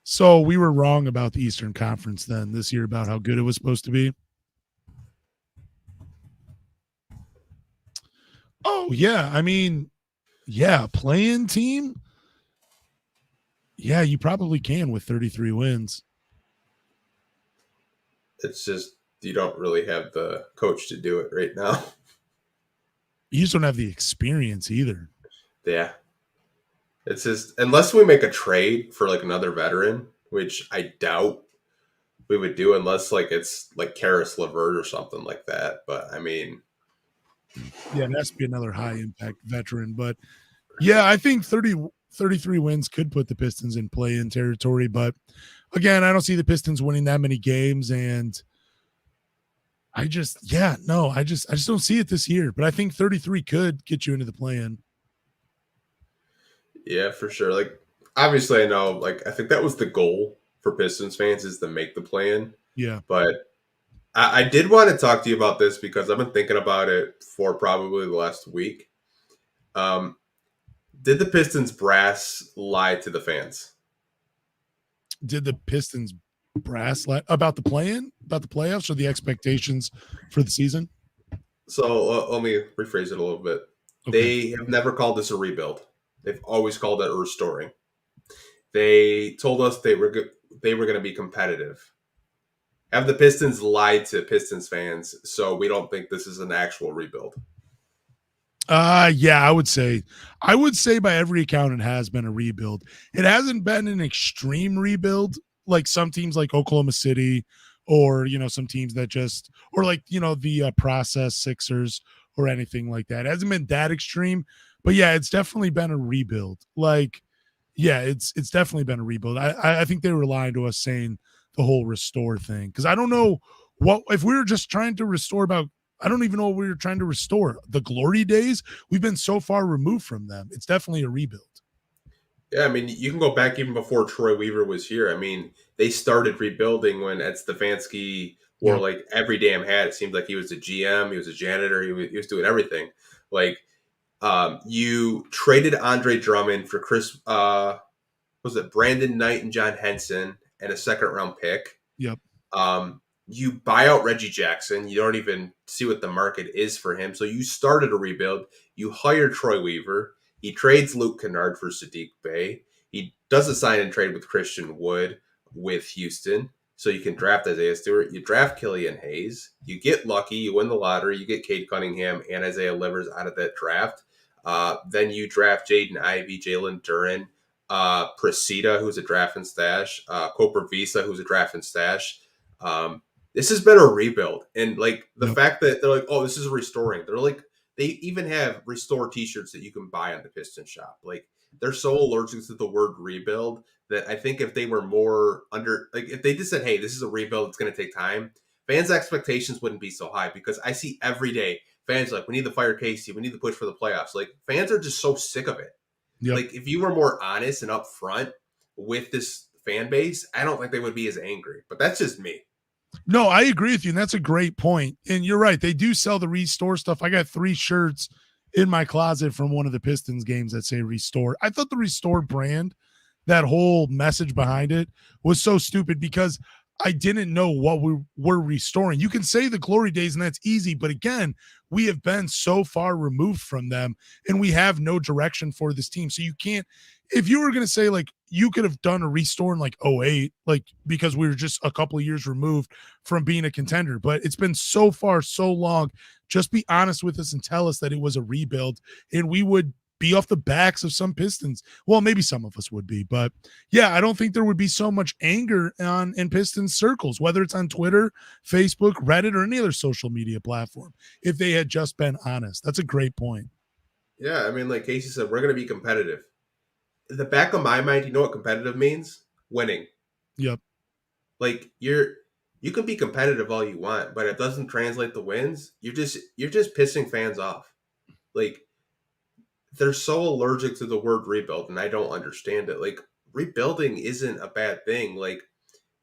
So we were wrong about the Eastern Conference then this year about how good it was supposed to be. Oh, yeah. I mean, yeah, play-in team. Yeah, you probably can with 33 wins. It's just you don't really have the coach to do it right now. You just don't have the experience either. Yeah. It's just unless we make a trade for like another veteran, which I doubt we would do unless like it's like Karis LeVert or something like that. But I mean, yeah, it has to be another high impact veteran. But yeah, I think 33 wins could put the Pistons in play-in territory. But again, I don't see the Pistons winning that many games, and I just don't see it this year. But I think 33 could get you into the play-in. Yeah, for sure. Like, obviously, I know, like, I think that was the goal for Pistons fans is to make the play-in. Yeah. But I did want to talk to you about this because I've been thinking about it for probably the last week. Um, did the Pistons brass lie to the fans? Did the Pistons brass about the play-in, about the playoffs, or the expectations for the season? So let me rephrase it a little bit. Okay. They have never called this a rebuild. They've always called it a restoring. They told us they were going to be competitive. Have the Pistons lied to Pistons fans so we don't think this is an actual rebuild? Yeah, I would say by every account it has been a rebuild. It hasn't been an extreme rebuild like some teams like Oklahoma City or, some teams that just, or like, the process Sixers or anything like that. It hasn't been that extreme, but yeah, it's definitely been a rebuild. Like, yeah, it's definitely been a rebuild. I think they were lying to us saying the whole restore thing. Cause I don't know what, if we were just trying to restore about, I don't even know what we were trying to restore. The glory days, we've been so far removed from them. It's definitely a rebuild. Yeah, I mean, you can go back even before Troy Weaver was here. I mean, they started rebuilding when Ed Stefanski wore like every damn hat. It seemed like he was a GM, he was a janitor, he was doing everything. Like, you traded Andre Drummond for was it Brandon Knight and John Henson and a second round pick. Yep. You buy out Reggie Jackson. You don't even see what the market is for him. So you started a rebuild. You hired Troy Weaver. He trades Luke Kennard for Sadiq Bey. He does a sign and trade with Christian Wood with Houston. So you can draft Isaiah Stewart. You draft Killian Hayes. You get lucky. You win the lottery. You get Cade Cunningham and Isaiah Livers out of that draft. Then you draft Jaden Ivey, Jalen Duren, Presida, who's a draft and stash, Cooper Visa, who's a draft and stash. This has been a rebuild. And like the fact that they're like, oh, this is restoring. They're like, they even have restore t-shirts that you can buy on the Piston shop. Like they're so allergic to the word rebuild that I think if they were more if they just said, hey, this is a rebuild, it's going to take time, fans' expectations wouldn't be so high because I see every day fans like, we need to fire Casey. We need to push for the playoffs. Like fans are just so sick of it. Yep. Like if you were more honest and upfront with this fan base, I don't think they would be as angry, but that's just me. No, I agree with you. And that's a great point. And you're right. They do sell the restore stuff. I got 3 shirts in my closet from one of the Pistons games that say restore. I thought the restore brand, that whole message behind it was so stupid because I didn't know what we were restoring. You can say the glory days and that's easy. But again, we have been so far removed from them and we have no direction for this team. So you can't, if you were going to say like you could have done a restore in like 08, like because we were just a couple of years removed from being a contender, but it's been so far, so long. Just be honest with us and tell us that it was a rebuild and we would be off the backs of some Pistons. Well, maybe some of us would be, but yeah, I don't think there would be so much anger in Pistons circles, whether it's on Twitter, Facebook, Reddit, or any other social media platform, if they had just been honest. That's a great point. Yeah, I mean, like Casey said, we're going to be competitive. In the back of my mind, you know what competitive means? Winning. Yep. Like you can be competitive all you want, but it doesn't translate to wins. You're just pissing fans off. Like they're so allergic to the word rebuild, and I don't understand it. Like rebuilding isn't a bad thing. Like,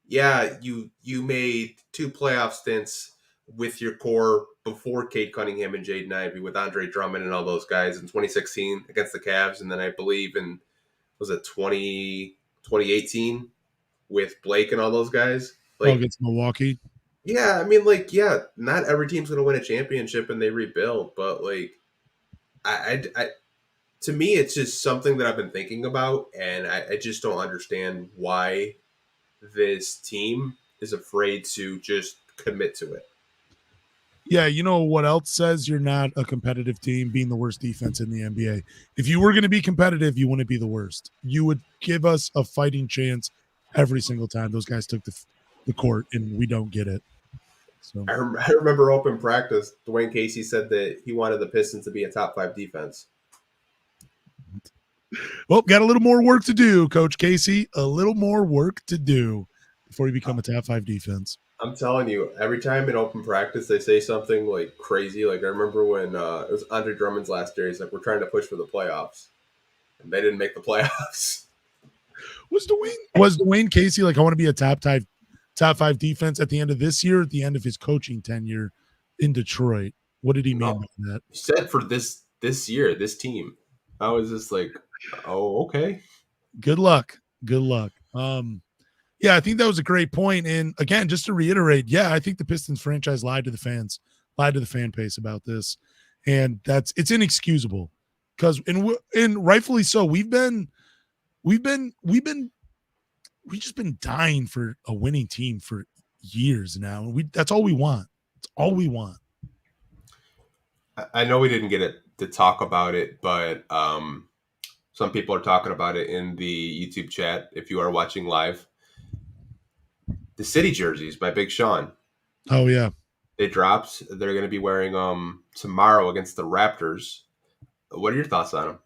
yeah, you made 2 playoff stints with your core before Cade Cunningham and Jaden Ivey with Andre Drummond and all those guys in 2016 against the Cavs, and then I believe in was it 2018 with Blake and all those guys. Like against Milwaukee. Yeah, I mean, like, yeah, not every team's going to win a championship and they rebuild, but like, I to me, it's just something that I've been thinking about, and I just don't understand why this team is afraid to just commit to it. Yeah, you know what else says you're not a competitive team? Being the worst defense in the NBA. If you were going to be competitive, you wouldn't be the worst. You would give us a fighting chance every single time those guys took the court, and we don't get it. So I remember open practice, Dwayne Casey said that he wanted the Pistons to be a top 5 defense. Well, got a little more work to do, Coach Casey. A little more work to do before you become a top 5 defense. I'm telling you, every time in open practice they say something like crazy. Like I remember when it was Andre Drummond's last year. He's like, "We're trying to push for the playoffs," and they didn't make the playoffs. Was Dwayne Casey like, I want to be a top 5 top 5 defense at the end of this year, at the end of his coaching tenure in Detroit. What did he mean by that? He said for this year, this team. I was just like, oh, okay. Good luck. Good luck. Yeah, I think that was a great point. And again, just to reiterate, yeah, I think the Pistons franchise lied to the fans, lied to the fan base about this, and it's inexcusable because and rightfully so. We've just been dying for a winning team for years now, and that's all we want. It's all we want. I know we didn't get it to talk about it, but some people are talking about it in the YouTube chat. If you are watching live, the city jerseys by Big Sean. Oh yeah, they dropped. They're going to be wearing tomorrow against the Raptors. What are your thoughts on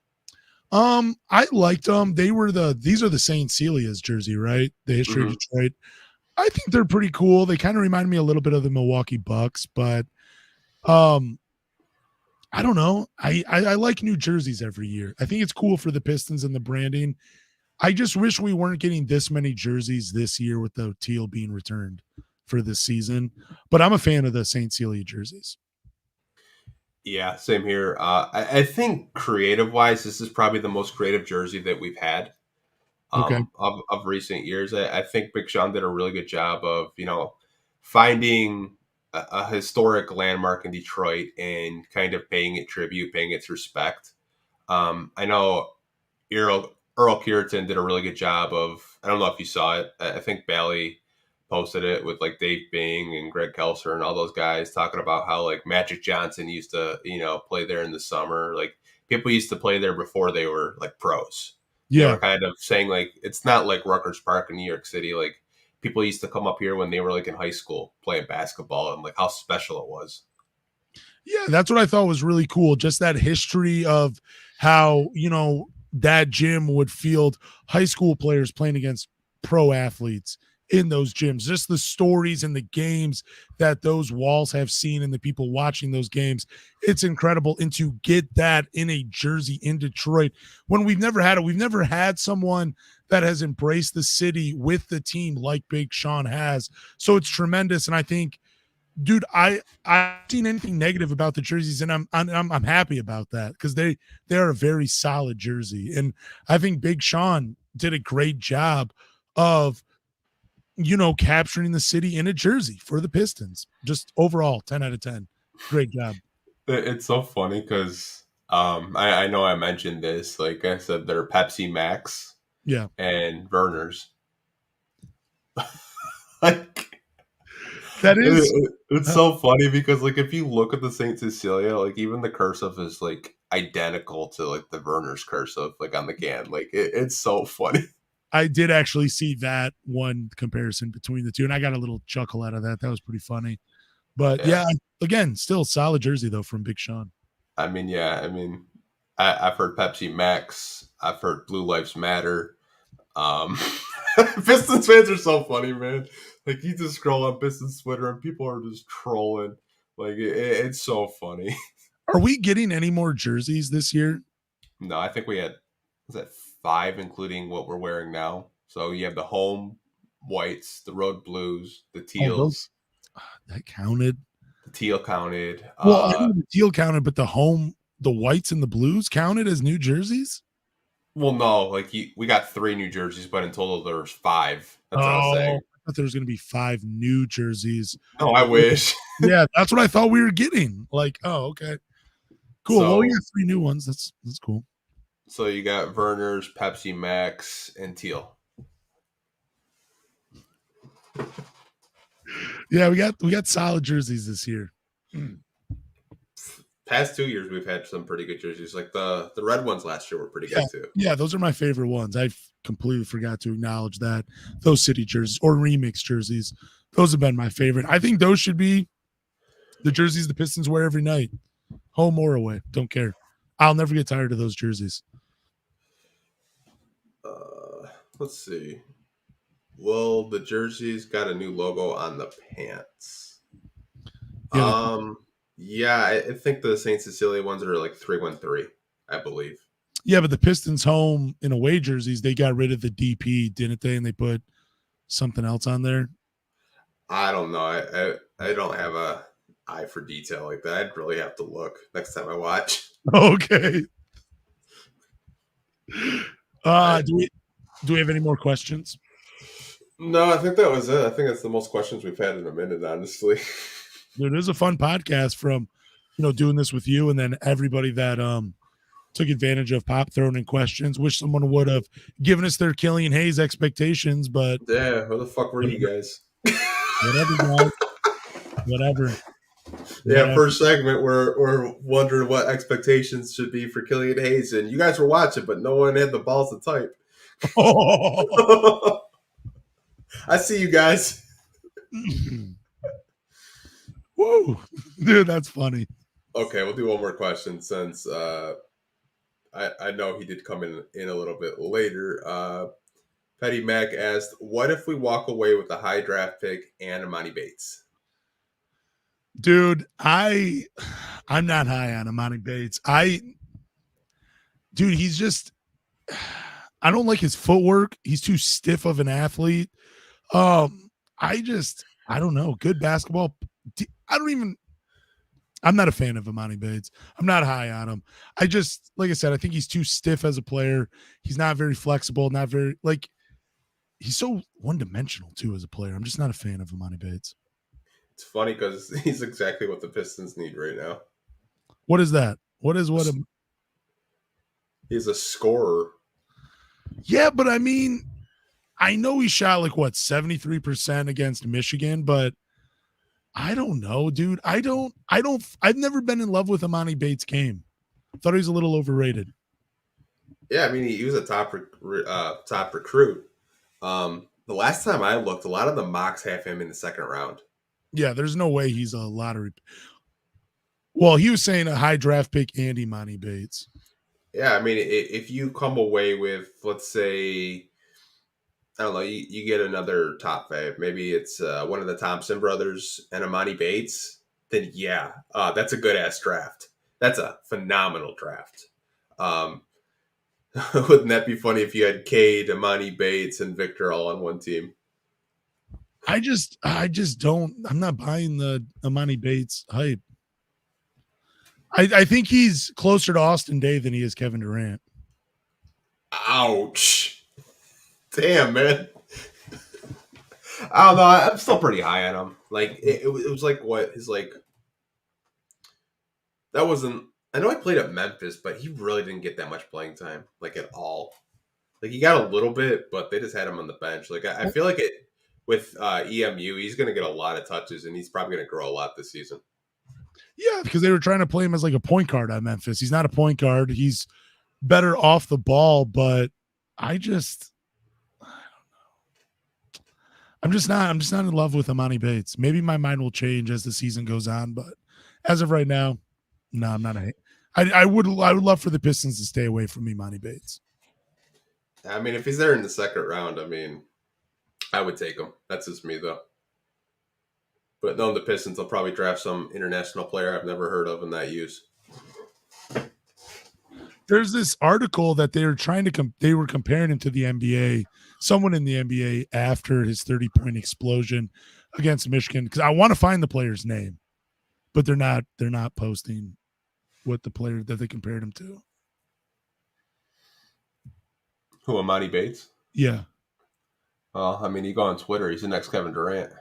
them? I liked them. These are the Saint Celia's jersey, right? The history of Detroit. I think they're pretty cool. They kind of remind me a little bit of the Milwaukee Bucks, but I don't know. I like new jerseys every year. I think it's cool for the Pistons and the branding. I just wish we weren't getting this many jerseys this year with the teal being returned for this season. But I'm a fan of the St. Celia jerseys. Yeah, same here. I think creative-wise, this is probably the most creative jersey that we've had of recent years. I think Big Sean did a really good job of, finding a historic landmark in Detroit and kind of paying it tribute, paying its respect. I know Earl Cureton did a really good job of, I don't know if you saw it, I think Bally posted it with like Dave Bing and Greg Kelser and all those guys talking about how like Magic Johnson used to, play there in the summer. Like people used to play there before they were like pros. Yeah. They were kind of saying like, it's not like Rutgers Park in New York City. Like people used to come up here when they were like in high school playing basketball and like how special it was. Yeah, that's what I thought was really cool. Just that history of how, that gym would field high school players playing against pro athletes in those gyms, just the stories and the games that those walls have seen and the people watching those games. It's incredible. And to get that in a jersey in Detroit when we've never had it, we've never had someone that has embraced the city with the team like Big Sean has. So it's tremendous. And I think, dude, I've seen anything negative about the jerseys, and I'm happy about that because they are a very solid jersey. And I think Big Sean did a great job of capturing the city in a jersey for the Pistons. Just overall, 10 out of 10. Great job. It's so funny because I know I mentioned this. Like I said, they're Pepsi Max and Verner's. Like that is it's so funny because like if you look at the Saint Cecilia, like even the cursive is like identical to like the Verner's cursive like on the can. Like it's so funny. I did actually see that one comparison between the two, and I got a little chuckle out of that. That was pretty funny. But yeah, again, still solid jersey though from Big Sean. I've heard Pepsi Max. I've heard Blue Lives Matter. Pistons fans are so funny, man. Like you just scroll on Pistons Twitter and people are just trolling. Like it's so funny. Are we getting any more jerseys this year? No, I think we had 5, including what we're wearing now. So you have the home whites, the road blues, the teals. That counted. The teal counted. Well, I know the teal counted, but the whites and the blues counted as new jerseys? Well, no, like we got 3 new jerseys, but in total there's 5. That's what I was saying. I thought there was going to be 5 new jerseys. Oh, I wish. Yeah, that's what I thought we were getting. Like, oh, okay. Cool. Well, we got 3 new ones. That's cool. So you got Verner's, Pepsi Max, and teal. Yeah, we got solid jerseys this year. Past 2 years, we've had some pretty good jerseys. Like the red ones last year were pretty good too. Yeah, those are my favorite ones. I completely forgot to acknowledge that. Those city jerseys or remix jerseys, those have been my favorite. I think those should be the jerseys the Pistons wear every night, home or away. Don't care. I'll never get tired of those jerseys. Let's see. Well, the jerseys got a new logo on the pants. Yeah, I think the St. Cecilia ones are like 313, I believe. Yeah, but the Pistons home and away jerseys, they got rid of the DP, didn't they? And they put something else on there. I don't know. I don't have a eye for detail like that. I'd really have to look next time I watch. Okay. I, Do we have any more questions? no, I think that was it. I think that's the most questions we've had in a minute, honestly. It is a fun podcast from, doing this with you and then everybody that took advantage of Pop throwing in questions. Wish someone would have given us their Killian Hayes expectations, but Yeah, where the fuck were you guys? whatever, guys. Whatever. Yeah, first segment, we're wondering what expectations should be for Killian Hayes, and you guys were watching, but no one had the balls to type. Oh. I see you guys. Whoa, dude, that's funny. Okay, we'll do one more question since I know he did come in a little bit later. Petty Mac asked, "What if we walk away with a high draft pick and Amani Bates?" Dude, I'm not high on Amani Bates. He's just, I don't like his footwork. He's too stiff of an athlete. I don't know. Good basketball. I'm not a fan of Amani Bates. I'm not high on him. Like I said, I think he's too stiff as a player. He's not very flexible, not very, he's so one-dimensional too as a player. I'm just not a fan of Amani Bates. It's funny because he's exactly what the Pistons need right now. What is that? He's a scorer. Yeah, but I mean, I know he shot 73% against Michigan, but I don't know, dude. I've never been in love with Amani Bates' game. Thought he was a little overrated. Yeah, I mean, he was a top recruit. The last time I looked, a lot of the mocks have him in the second round. Yeah, there's no way he's a lottery. Well, he was saying a high draft pick and Amani Bates. Yeah, I mean, if you come away with, let's say, I don't know, you get another top five. Maybe it's one of the Thompson brothers and Amani Bates. Then yeah, that's a good ass draft. That's a phenomenal draft. Wouldn't that be funny if you had Cade, Amani Bates, and Victor all on one team? I just don't. I'm not buying the Amani Bates hype. I think he's closer to Austin Day than he is Kevin Durant. Ouch. Damn, man. I don't know. I'm still pretty high on him. It was like what his that wasn't. I know he played at Memphis, but he really didn't get that much playing time, at all. He got a little bit, but they just had him on the bench. I feel like it with EMU, he's going to get a lot of touches, and he's probably going to grow a lot this season. Yeah, because they were trying to play him as a point guard at Memphis. He's not a point guard. He's better off the ball, but I don't know. I'm just not in love with Amani Bates. Maybe my mind will change as the season goes on, but as of right now, no, I'm not I would love for the Pistons to stay away from Amani Bates. I mean, if he's there in the second round, I mean, I would take him. That's just me, though. But knowing the Pistons, they'll probably draft some international player I've never heard of in that use. There's this article that they were trying to they were comparing him to the NBA, someone in the NBA after his 30-point explosion against Michigan. Because I want to find the player's name, but they're not posting what the player that they compared him to. Who, Amani Bates? Yeah. Well, I mean, you go on Twitter, he's the next Kevin Durant.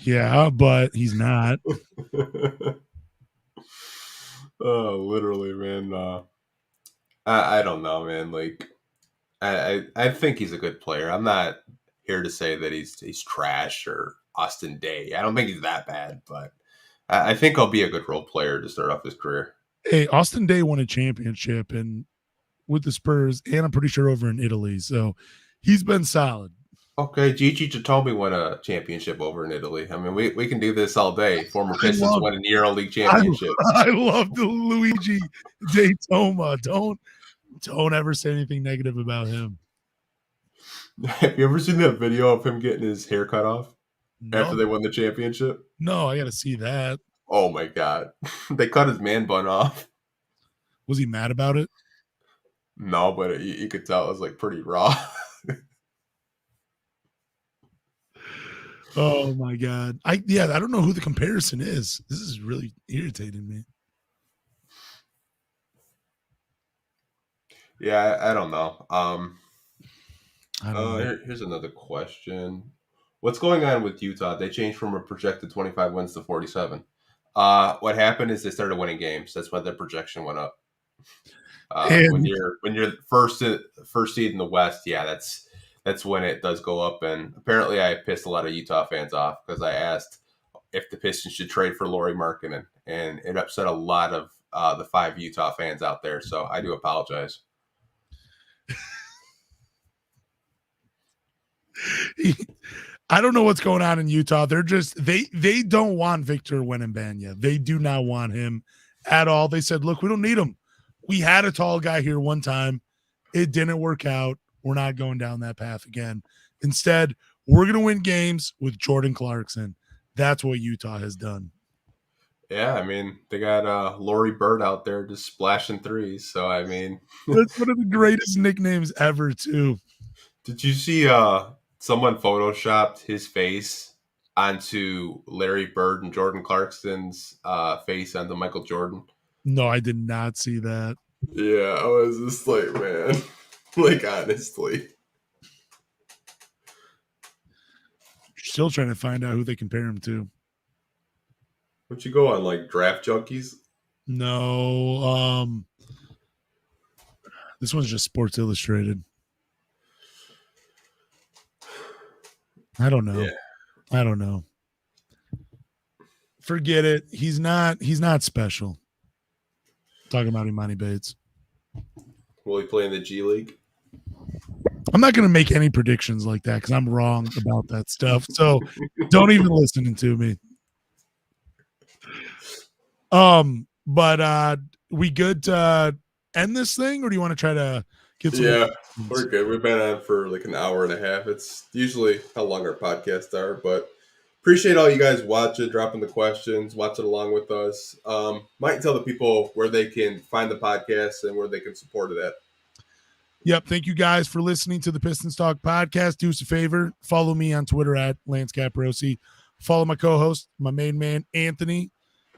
Yeah, but he's not. Oh, literally, man. I don't know, man. I think he's a good player. I'm not here to say that he's trash or Austin Day. I don't think he's that bad, but I think he'll be a good role player to start off his career. Hey, Austin Day won a championship and with the Spurs, and I'm pretty sure over in Italy. So he's been solid. Okay, Gigi Chitomi won a championship over in Italy. I mean, we can do this all day. Former Pistons won a EuroLeague championship. I love the Luigi Daytoma. Don't ever say anything negative about him. Have you ever seen that video of him getting his hair cut off after they won the championship? No, I got to see that. Oh, my God. They cut his man bun off. Was he mad about it? No, but you could tell it was pretty raw. Oh my God. I don't know who the comparison is. This is really irritating me. Yeah, I don't know. I don't know. Here's another question. What's going on with Utah? They changed from a projected 25 wins to 47. What happened is they started winning games. That's why their projection went up. When And you're first seed in the West, yeah, that's when it does go up. And apparently, I pissed a lot of Utah fans off because I asked if the Pistons should trade for Lauri Markkanen, and it upset a lot of the 5 Utah fans out there. So I do apologize. I don't know what's going on in Utah. They're just they don't want Victor Wembanyama. They do not want him at all. They said, "Look, we don't need him. We had a tall guy here one time. It didn't work out. We're not going down that path again. Instead, we're going to win games with Jordan Clarkson." That's what Utah has done. Yeah, I mean, they got Laurie Bird out there just splashing threes. So, I mean, that's one of the greatest nicknames ever, too. Did you see someone photoshopped his face onto Larry Bird and Jordan Clarkson's face onto Michael Jordan? No, I did not see that. Yeah, I was just like, man, like, honestly. Still trying to find out who they compare him to. Would you go on, like, Draft Junkies? No. This one's just Sports Illustrated. I don't know. Yeah. I don't know. Forget it. He's not special. Talking about Imani Bates. Will he play in the G League? I'm not going to make any predictions like that because I'm wrong about that stuff. So don't even listen to me. But we good to end this thing, or do you want to try to get some? Yeah, we're good. We've been on for like an hour and a half. It's usually how long our podcasts are, but appreciate all you guys watching, dropping the questions, watching along with us. Might tell the people where they can find the podcast and where they can support it at. Yep. Thank you guys for listening to the Pistons Talk Podcast. Do us a favor. Follow me on Twitter at Lance Caprosi. Follow my co-host, my main man, Anthony,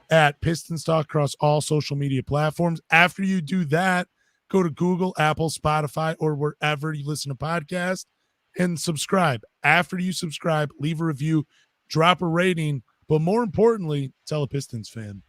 at Pistons Talk across all social media platforms. After you do that, go to Google, Apple, Spotify, or wherever you listen to podcasts and subscribe. After you subscribe, leave a review, drop a rating, but more importantly, tell a Pistons fan.